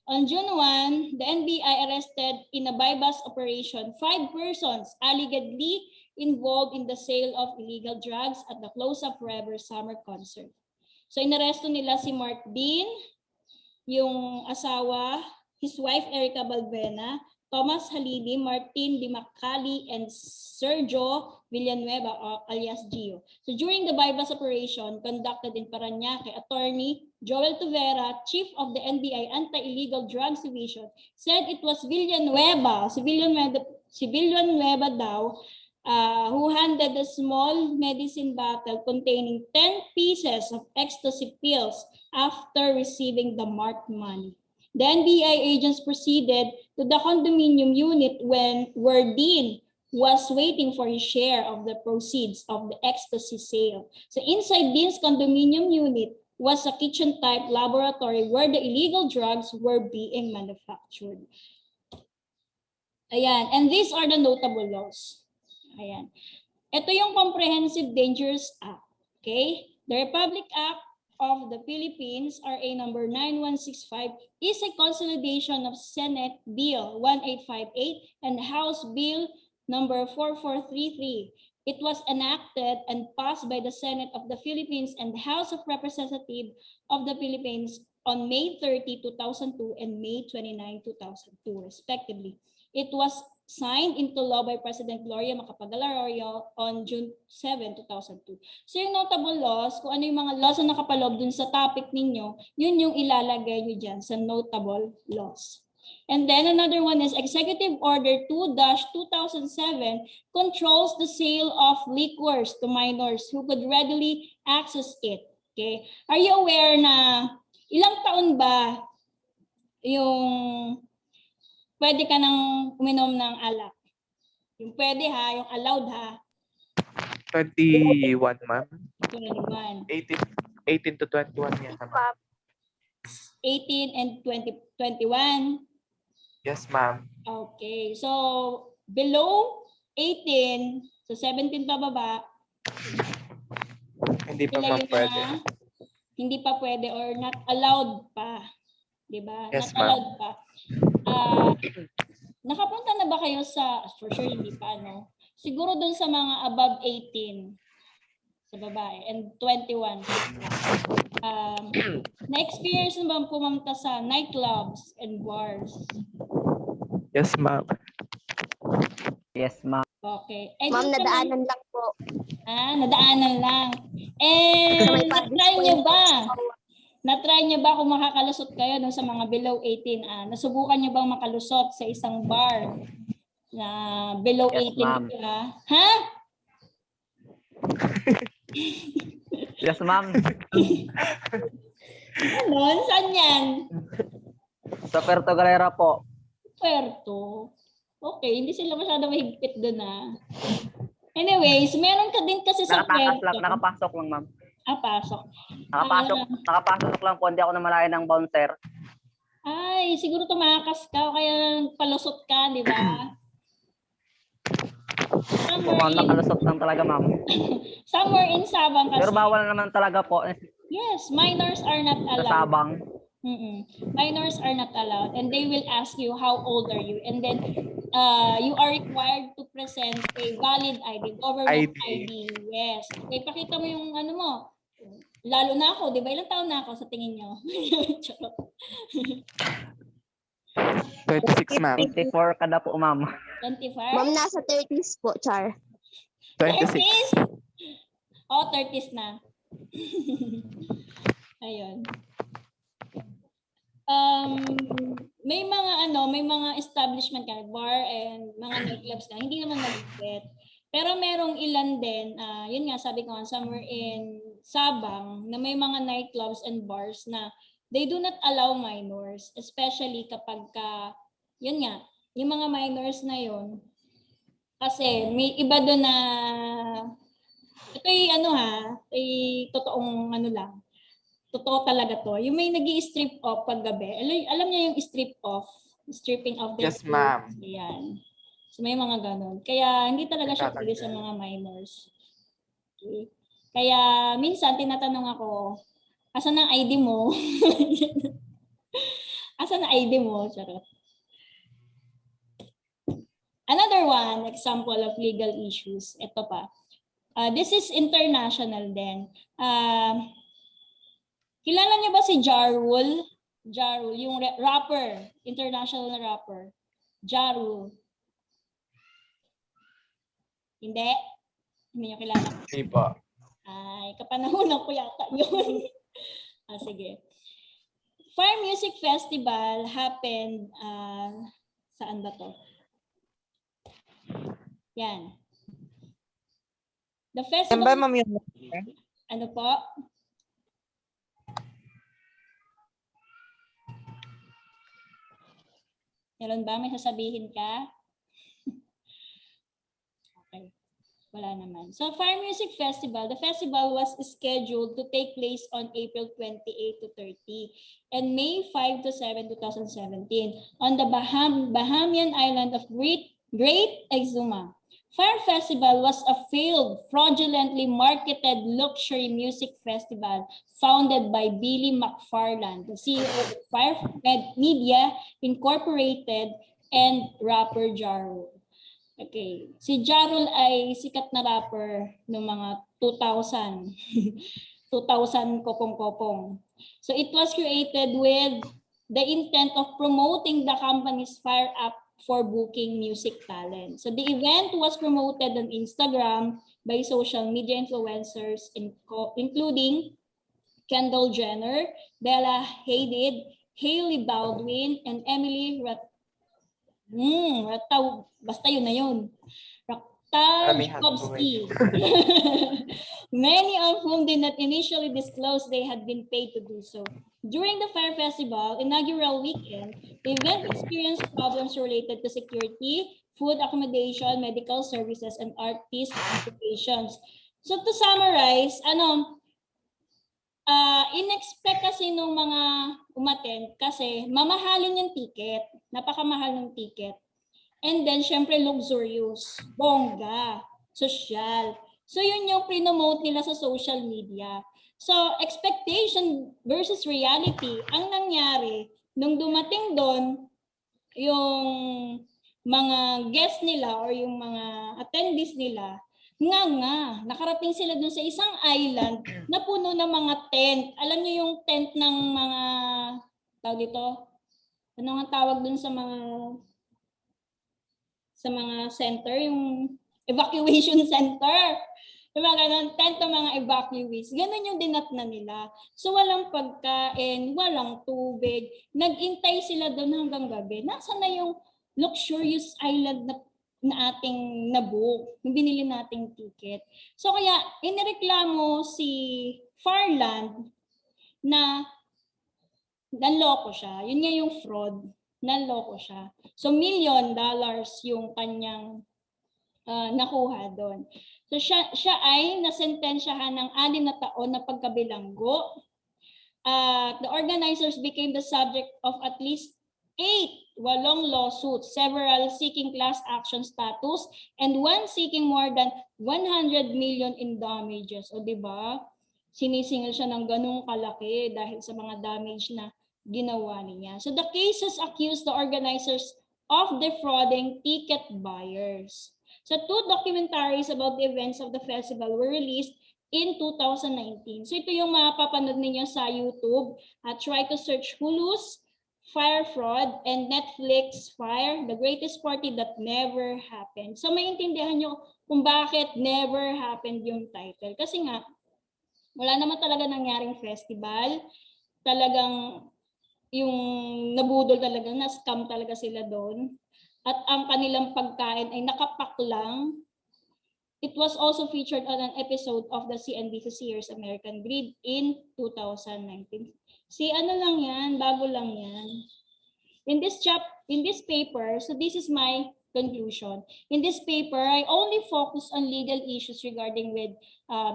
On June 1, the NBI arrested in a bypass operation 5 persons allegedly involved in the sale of illegal drugs at the Close of Forever Summer concert. So inaresto nila si Mark Dean, yung asawa, his wife Erica Balbena, Thomas Halili, Martin Di Macali, and Sergio Villanueva alias Gio. So during the bypass operation conducted in Parañaque, Attorney Joel Tuvera, Chief of the NBI Anti-Illegal Drugs Division, said it was Villanueva daw, who handed a small medicine bottle containing 10 pieces of ecstasy pills after receiving the marked money. The NBI agents proceeded to the condominium unit where Dean was waiting for his share of the proceeds of the ecstasy sale. So inside Dean's condominium unit was a kitchen-type laboratory where the illegal drugs were being manufactured. Ayan, and these are the notable laws. Ayan. Ito yung Comprehensive Dangerous Act. Okay? The Republic Act of the Philippines, RA number 9165, is a consolidation of Senate Bill 1858 and House Bill number 4433. It was enacted and passed by the Senate of the Philippines and the House of Representatives of the Philippines on May 30, 2002 and May 29, 2002 respectively. It was signed into law by President Gloria Macapagal Arroyo on June 7, 2002. So yung notable laws, kung ano yung mga laws na nakapaloob dun sa topic ninyo, yun yung ilalagay nyo dyan sa notable laws. And then another one is Executive Order 2-2007 controls the sale of liquors to minors who could readily access it. Okay? Are you aware na ilang taon ba yung pwede ka nang uminom ng alak? Yung pwede ha, yung allowed ha. 21, ma'am. 21. 18 to 21 yan, ma'am. 18 and 21. Yes, ma'am. Okay. So, below 18, so 17 pa baba, Hindi pa, sila ma'am, yun pwede. na hindi pa pwede or not allowed pa. Diba? Yes, Not ma'am. allowed pa. Nakapunta na ba kayo sa, for sure hindi pa, no? Siguro dun sa mga above 18 sa babae and 21. Na-experience na ba pumunta sa nightclubs and bars? Yes, ma'am. Yes, ma'am. Okay. Ma'am, nadaanan lang po. Nadaanan lang. And na-try nyo ba? Na-try nyo ba kung makakalusot kayo no, sa mga below 18? Nasubukan nyo bang makalusot sa isang bar na below Yes, 18? ma'am. Ha? Yes, ma'am. Ganon? Saan yan? Sa Puerto Galera po. Puerto. Okay, hindi sila masyado mahigpit doon Anyways, meron ka din kasi sa Puerto. Nakapasok lang, ma'am. Pasok. Nakapasok lang po, hindi ako namalayan ng bouncer. Ay, siguro tumakas ka o kaya palusot ka, di ba? Ma'am, nakalusot lang talaga, ma'am. Somewhere in Sabang kasi. Pero bawal naman talaga po. Yes, minors are not Sa allowed. Sabang. Minors are not allowed and they will ask you how old are you and then you are required to present a valid ID, government ID. Yes. Okay, pakita mo yung ano mo. Lalo na ako, di ba? Ilang taon na ako sa tingin nyo? 26, ma'am. 24 kada po, ma'am. 25? Ma'am, nasa 30s po, Char. 26. 30s? Oh, 30s na. Ayun. May mga establishment ka, bar and mga nightclubs ka, hindi naman nag-get. Pero merong ilan din, yun nga, sabi ko nga, somewhere in Sabang, na may mga nightclubs and bars na they do not allow minors, especially kapag yun nga, yung mga minors na yun, kasi may iba doon na, ito'y totoong lang, totoo talaga to. Yung may nag-i-strip off paggabi. Alam niya yung strip off, stripping off their Yes, ma'am. Yan. So may mga ganon. Kaya hindi talaga siya pwede sa mga minors. Okay. Kaya minsan tinatanong ako, asan ang ID mo? Asan ang ID mo? Charot. Another one, example of legal issues. Ito pa. This is international din. Kilala niyo ba si Ja Rule? Ja Rule, yung rapper, international rapper. Ja Rule. Hindi? Hindi niyo kilala? Hindi po. Ay, kapanahonan ko yata yun. Sige. Fire Music Festival happened, saan ba to? Yan. The festival... Yan ba, ma'am, yun? Ano po? Meron ba? May sasabihin ka? Okay. Wala naman. So, Fire Music Festival, the festival was scheduled to take place on April 28 to 30 and May 5 to 7, 2017 on the Bahamian island of Great Exuma. Fire Festival was a failed, fraudulently marketed luxury music festival founded by Billy McFarland, the CEO of Fire Media Incorporated and rapper Ja Rule. Okay. Si Ja Rule ay sikat na rapper noong mga 2000. 2000 kopong-kopong. So it was created with the intent of promoting the company's Fire app for booking music talent. So the event was promoted on Instagram by social media influencers including Kendall Jenner, Bella Hadid, Hailey Baldwin, and Emily basta yun na yun. Ratajkowski. Many of whom did not initially disclose they had been paid to do so. During the Fire Festival inaugural weekend, the event experienced problems related to security, food accommodation, medical services, and artist occupations. So to summarize, in-expect kasi nung mga umattend kasi mamahalin yung ticket, napakamahal ng ticket. And then, syempre, luxurious, bongga, social. So, yun yung pre-nomote nila sa social media. So, expectation versus reality, ang nangyari, nung dumating doon, yung mga guests nila or yung mga attendees nila, nakarating sila doon sa isang island na puno ng mga tent. Alam niyo yung tent ng mga, tawag dito, ano nga tawag doon sa mga center, yung evacuation center. Yung mga ganun, tent ng mga evacuees. Ganun yung dinatna nila. So walang pagkain, walang tubig. Nag-intay sila doon hanggang gabi. Nasaan na yung luxurious island na ating nabook, yung binili nating ticket. So kaya inireklamo si Farland na nanloko siya. Yun nga yung fraud. Nanloko siya. So $1 million yung kanyang nakuha doon. So siya ay nasentensyahan ng 6 na taon na pagkabilanggo. The organizers became the subject of at least 8 lawsuits, several seeking class action status, and one seeking more than 100 million in damages. O diba? Sinisingil siya ng ganung kalaki dahil sa mga damage na ginawa niya. So the cases accuse the organizers of defrauding ticket buyers. So 2 documentaries about the events of the festival were released in 2019. So ito yung mapapanood ninyo sa YouTube. Try to search Hulu's Fire Fraud and Netflix Fire, the greatest party that never happened. So maintindihan nyo kung bakit never happened yung title. Kasi nga, wala naman talaga nangyaring festival. Talagang yung nabudol talaga, na-scam talaga sila doon. At ang kanilang pagkain ay nakapak lang. It was also featured on an episode of the CNBC series American Greed in 2019. Ano lang yan, bago lang yan. In this paper, so this is my conclusion. In this paper, I only focus on legal issues regarding with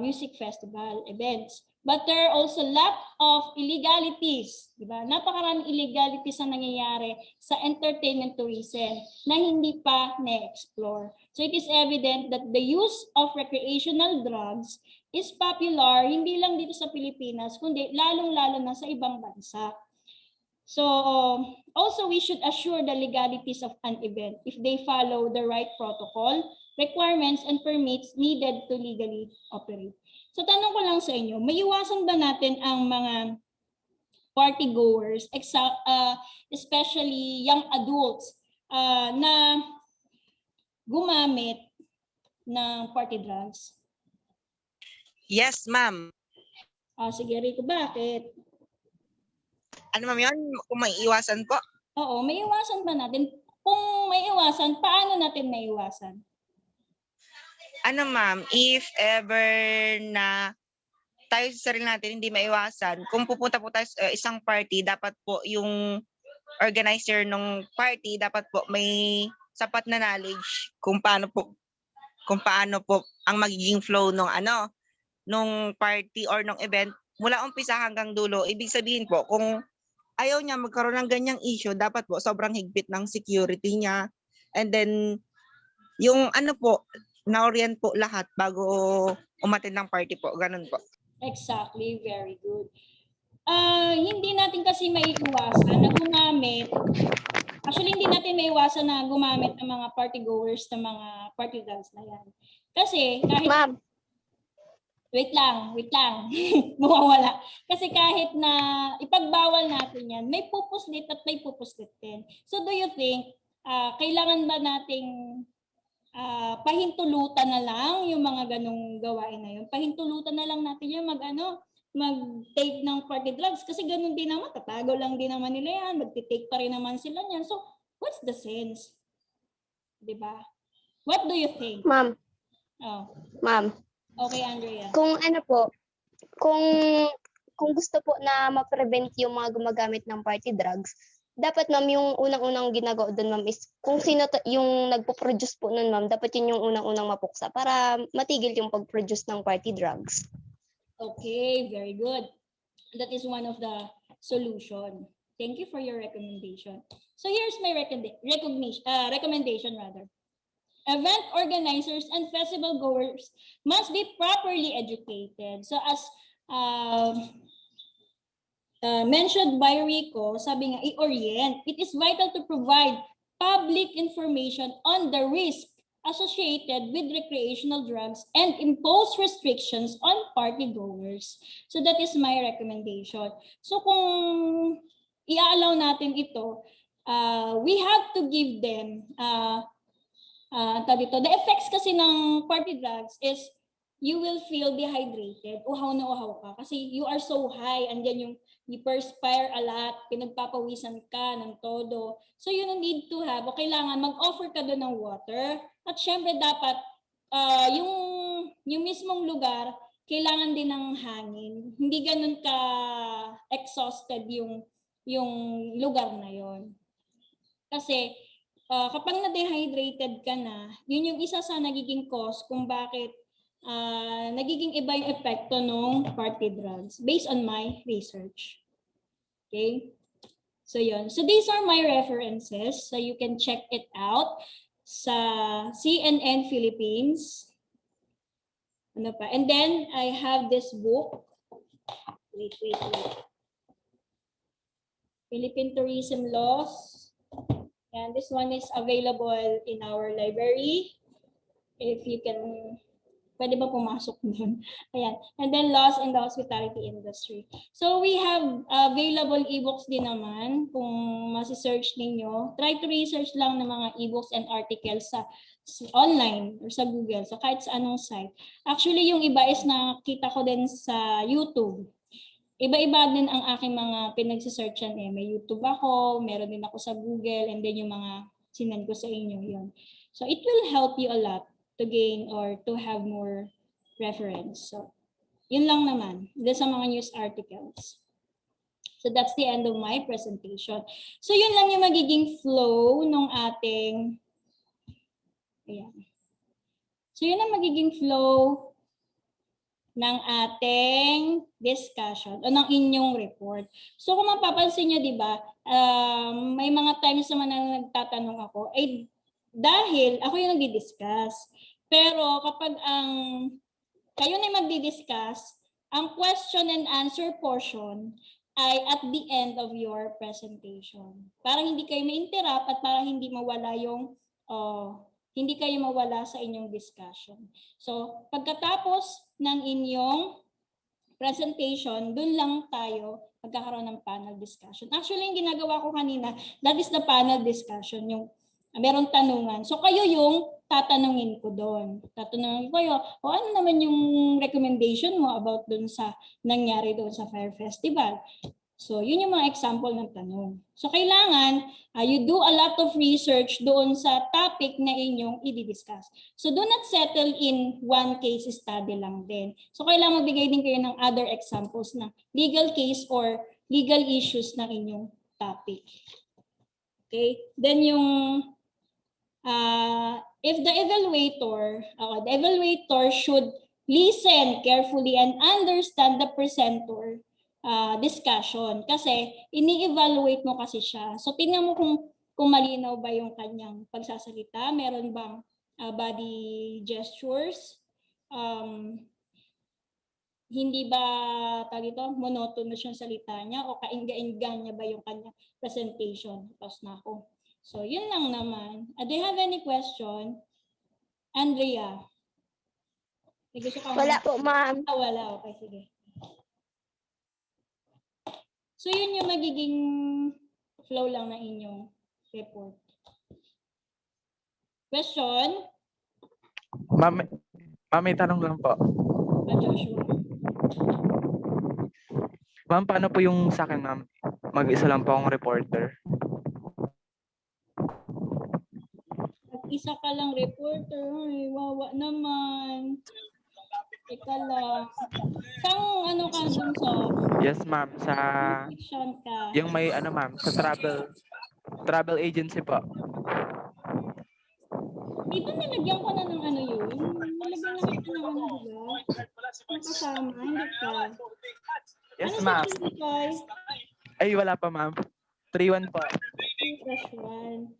music festival events. But there are also a lot of illegalities, diba? Napakaraming illegalities na nangyayari sa entertainment tourism na hindi pa na-explore. So it is evident that the use of recreational drugs is popular hindi lang dito sa Pilipinas, kundi lalong-lalo na sa ibang bansa. So also we should assure the legalities of an event if they follow the right protocol, requirements, and permits needed to legally operate. So tanong ko lang sa inyo, maiwasan ba natin ang mga party goers, especially young adults, na gumamit ng party drugs? Yes, ma'am. Sige, Rico, bakit? Ano ma'am yun? Kung maiiwasan po? Oo, maiwasan ba natin? Kung maiiwasan, paano natin maiwasan? Ano ma'am, if ever na tayo sa sarili natin hindi maiwasan, kung pupunta po tayo sa isang party, dapat po yung organizer ng party, dapat po may sapat na knowledge kung paano po ang magiging flow nung party or nung event mula umpisa hanggang dulo. Ibig sabihin po, kung ayaw niya magkaroon ng ganyang issue, dapat po sobrang higpit ng security niya. And then, yung na-orient po lahat bago umattend ng party po. Ganun po. Exactly. Very good. Hindi natin kasi maiiwasan na gumamit. Actually, hindi natin maiiwasan na gumamit ng mga party goers ng mga party drugs na yan. Kasi kahit... Wait lang. Mawawala. Kasi kahit na ipagbawal natin yan, may pupuslit at may pupuslit din. So do you think, kailangan ba nating pahintulutan na lang yung mga ganong gawain na yun? Pahintulutan na lang natin yung mag-take ng party drugs kasi ganun din naman, tatago lang din naman nila yan, magti-take pa rin naman sila niyan. So what's the sense? Diba? What do you think? Ma'am, Ma'am. Okay, Andrea. kung ano po, kung gusto po na ma-prevent yung mga gumagamit ng party drugs, dapat ma'am yung unang-unang ginagawa doon ma'am is kung sino yung nagpo-produce po nun ma'am, dapat yun yung unang-unang mapuksa para matigil yung pag-produce ng party drugs. Okay, very good. That is one of the solution. Thank you for your recommendation. So here's my recommendation rather. Event organizers and festival goers must be properly educated. So as mentioned by Rico, sabi nga, i-orient. It is vital to provide public information on the risk associated with recreational drugs and impose restrictions on party goers. So that is my recommendation. So kung i-allow natin ito, we have to give them the effects kasi ng party drugs is you will feel dehydrated, uhaw na uhaw ka kasi you are so high, andyan you perspire a lot, pinagpapawisan ka ng todo. So you need to have, o kailangan mag-offer ka doon ng water at syempre dapat yung mismong lugar kailangan din ng hangin. Hindi ganun ka exhausted yung lugar na yon. Kasi kapag na-dehydrated ka na, yun yung isa sa nagiging cause kung bakit nagiging iba yung epekto ng party drugs based on my research. Okay? So yun. So these are my references. So you can check it out sa CNN Philippines. Ano pa? And then I have this book. Wait. Philippine Tourism Laws. And this one is available in our library. If you can, pwede ba pumasok doon? Ayan. And then laws in the hospitality industry. So we have available ebooks din naman kung masi-search ninyo. Try to research lang ng mga ebooks and articles sa online or sa Google. So kahit sa anong site. Actually, yung iba is nakita ko din sa YouTube. Iba-iba din ang aking mga pinagsisearchan eh. May YouTube ako, meron din ako sa Google, and then yung mga sinend ko sa inyo yun. So it will help you a lot to gain or to have more reference. So yun lang naman. Dito sa mga news articles. So that's the end of my presentation. So yun lang yung magiging flow ng ating, ayan. So yun ang magiging flow ng ating discussion o ng inyong report. So kung mapapansin nyo, di ba, may mga times naman na nagtatanong ako, dahil ako yung nagdi-discuss. Pero kapag kayo na magdi-discuss, ang question and answer portion ay at the end of your presentation. Para hindi kayo ma-interrupt at para hindi mawala hindi kayo mawala sa inyong discussion. So, pagkatapos ng inyong presentation, dun lang tayo magkakaroon ng panel discussion. Actually, yung ginagawa ko kanina, that is the panel discussion, yung merong tanungan. So, kayo yung tatanungin ko doon. Tatanungin ko kayo, ano naman yung recommendation mo about dun sa nangyari doon sa Fire Festival? So, yun yung mga example ng tanong. So, kailangan you do a lot of research doon sa topic na inyong i-discuss. So, do not settle in one case study lang din. So, kailangan magbigay din kayo ng other examples na legal case or legal issues ng inyong topic. Okay? Then yung, if the evaluator should listen carefully and understand the presenter discussion kasi ini-evaluate mo kasi siya. So tingnan mo kung malinaw ba yung kanyang pagsasalita, meron bang body gestures, hindi ba monotonous yung salita niya o kaingga-ingga niya ba yung kanyang presentation. Tapos na ako. So yun lang naman. Do you have any question? Andrea? May gusto kang- Wala po, ma'am. Wala. Okay, sige. So, yun yung magiging flow lang ng inyong report. Question? Ma'am, may tanong lang po. Joshua. Ma'am, paano po yung sa akin, ma'am? Mag-isa lang po akong reporter. Isa ka lang reporter. Ay, wawa naman. Teka lang. Saan ano ka dun sa Yes, ma'am. Sa fiction ka? yung may ano, ma'am, sa travel agency po. Di ba nilagyan ko na ng ano yun? Nilagyan na kita ng ano, di ba? Yung kasama, hindi ka. Yes, Ano ma'am. section guys? Ay, wala pa, ma'am. 3-1 po. Plus 1.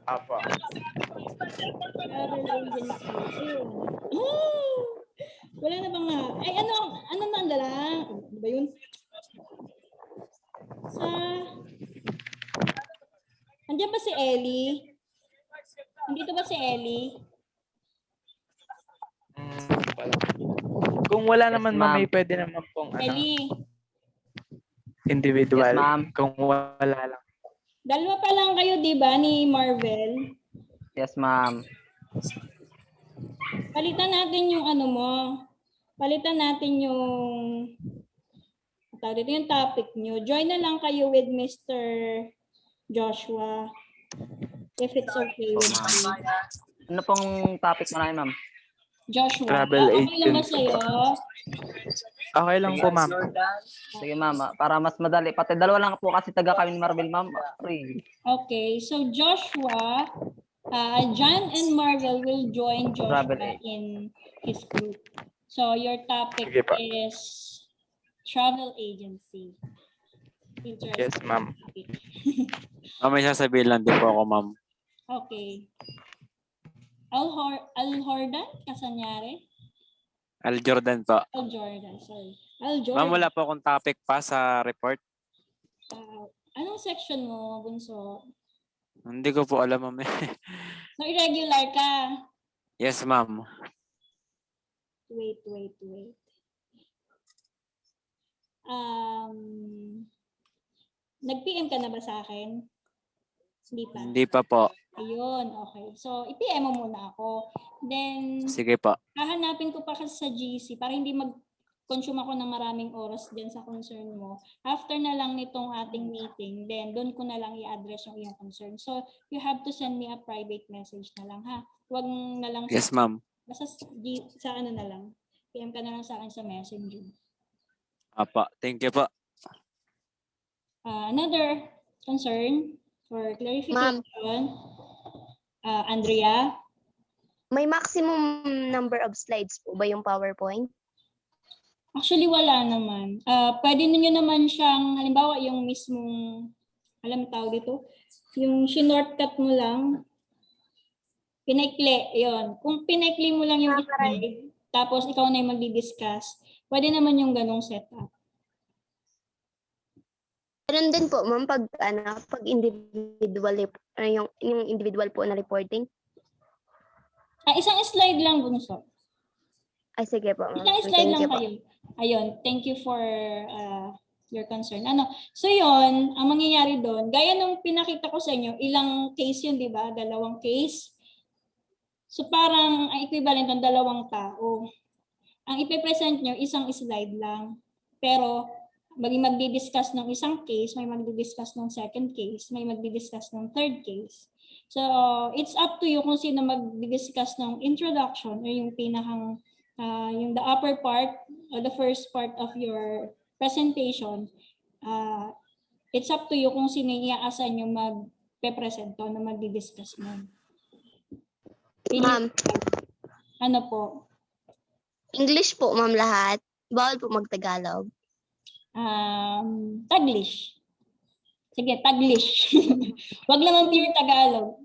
Apo. Travel agency. Ayun. Oh! Wala na ba nga? Ay, ano na ang dalang? Ano ba yun? Andiyan ba si Ellie? Andito ba si Ellie? Kung wala naman, Yes, ma'am, ma'am. may pwede naman pong ano, Ellie. individual. Yes, ma'am. Kung wala lang. Dalawa pa lang kayo, di ba, ni Marvel? Yes, ma'am. Palitan natin yung ano mo. Palitan natin yung tawag dito yung topic nyo. Join na lang kayo with Mr. Joshua. If it's okay with you. Ano pong topic mo na yun, ma'am? Joshua, Travel okay lang ba agency. sa'yo? Okay lang po, ma'am. Sige, ma'am. Para mas madali. Pati dalawa lang po kasi taga kami ni Marvel, ma'am. Sorry. Okay, so Joshua, John and Marvel will join Joshua Travel aid. in his group. So your topic Sige pa. is travel agency. Interesting Yes, ma'am. topic. May sasabihin lang din po ako, ma'am. Okay. Jordan Kasanyari? Al Jordan po. Al Jordan, sorry. Al Jordan. Ma'am, wala po akong topic pa sa report. Anong section mo, Bunso? Hindi ko po alam, ma'am. So, irregular ka. Yes, ma'am. Wait. Nag-PM ka na ba sa akin? Hindi pa. Hindi pa po. Ayun, okay. So, i-PM mo muna ako. Then, Sige po. hahanapin ko pa kasi sa GC para hindi mag-consume ako ng maraming oras dyan sa concern mo. After na lang nitong ating meeting, then doon ko na lang i-address yung iyong concern. So, you have to send me a private message na lang, ha? Huwag na lang Yes, ma'am. basta sa ano na lang. PM ka na lang sa akin sa messenger. Apa, thank you po. Another concern for clarification. Andrea? May maximum number of slides po ba yung PowerPoint? Actually, wala naman. Pwede ninyo naman siyang, halimbawa, yung mismong, alam mo tawag dito, yung shortcut mo lang, pinaikli, yun. Kung pinaikli mo lang yung slide, tapos ikaw na yung magdi-discuss, pwede naman yung ganong setup. Ganun din po, ma'am, pag individual, yung individual po na reporting. Isang slide lang, Bunso. Ay, sige po, ma'am. Isang slide Thank lang you po. kayo. Ayun, thank you for your concern. So yun, ang mangyayari doon, gaya nung pinakita ko sa inyo, ilang case yun, di ba? 2 case. So parang ang equivalent ng 2 tao. Ang ipipresent nyo, isang slide lang. Pero magdi-discuss ng isang case, may magdi-discuss ng second case, may magdi-discuss ng third case. So it's up to you kung sino magdi-discuss ng introduction or yung pinakang yung the upper part or the first part of your presentation. It's up to you kung sino i-assign yung magpe-present to na magdi-discuss mo. Ma'am. Ano po? English po, ma'am, lahat. Bawal po mag-Tagalog. Taglish. Sige, Taglish. Wag naman pure Tagalog.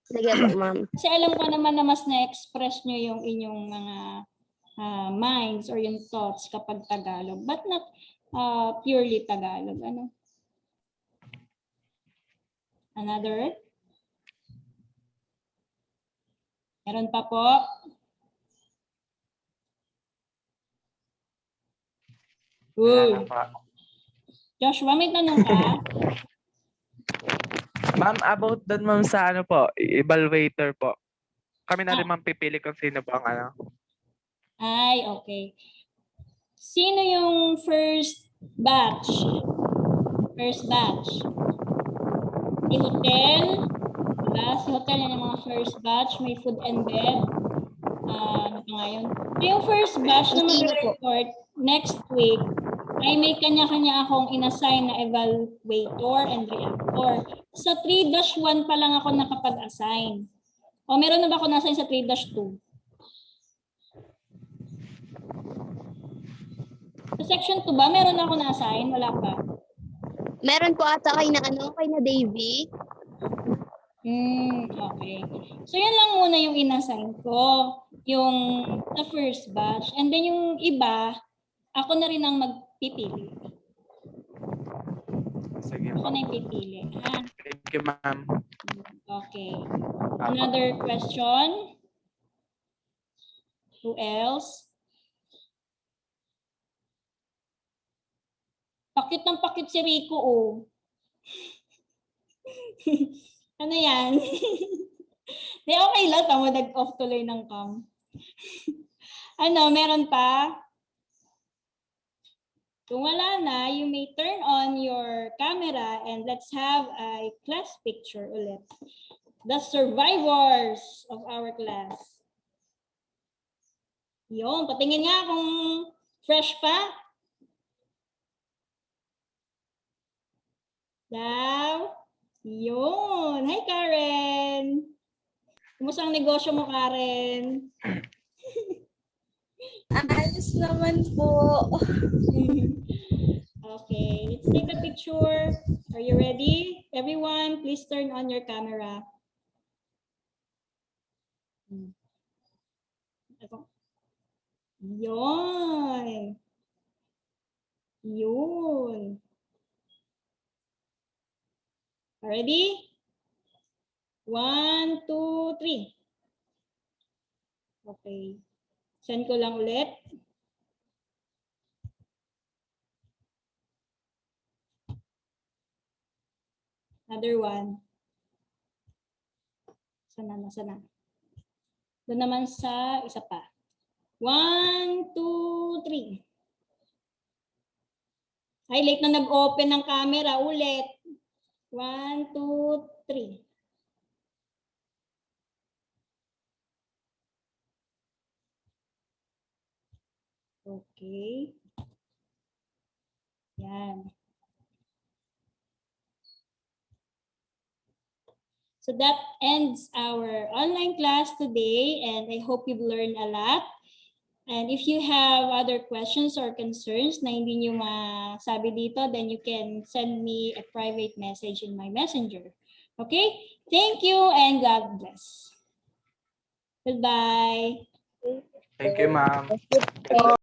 Sige po, ma'am. Kasi alam ko naman na mas na-express nyo yung inyong mga minds or yung thoughts kapag Tagalog, but not purely Tagalog. Ano? Another? Meron pa po? Uy. Joshua, may tanong ka? Ma'am, about doon ma'am sa ano po, evaluator po. Kami na rin ma'am pipili kung sino po ang ano. Ay, okay. Sino yung first batch? First batch. Si Hotel. Diba? Si Hotel yan yung mga first batch. May food and bed. Ano pa nga yun? So, yung first batch na mag-report next week, ay may kanya-kanya akong inassign na evaluator and reactor. Sa 3-1 pa lang ako nakapag-assign. O meron na ba ako na-assign sa 3-2? Sa section 2 ba, meron na ako na-assign? Wala pa? Meron po ata kay na Davy. Okay. So yan lang muna yung inassign ko, yung the first batch. And then yung iba, ako na rin ang magpipili. Sige Ako po. na yung pipili. Ha? Thank you ma'am. Okay. Another question? Who else? Pakit ng pakit si Rico, oh. Ano yan? Di, okay lang. Tama, nag-off tuloy ng cam. Ano, meron pa? Kung wala na, you may turn on your camera and let's have a class picture ulit. The survivors of our class. Yun, patingin nga kung fresh pa. Daw. Yun. Hi, Karen. Kumusta ang negosyo mo, Karen? Ayos naman po. Okay, let's take a picture. Are you ready? Everyone, please turn on your camera. Yun. Yun. Ready? 1, 2, 3. Okay. Send ko lang ulit. Another one. Sana na, sana. Doon naman sa isa pa. 1, 2, 3. Ay, late na nag-open ng camera. Ulit. 1, 2, 3. Okay. Yan. So that ends our online class today, and I hope you've learned a lot. And if you have other questions or concerns na hindi nyo masabi dito, then you can send me a private message in my messenger. Okay? Thank you and God bless. Goodbye. Thank you ma'am.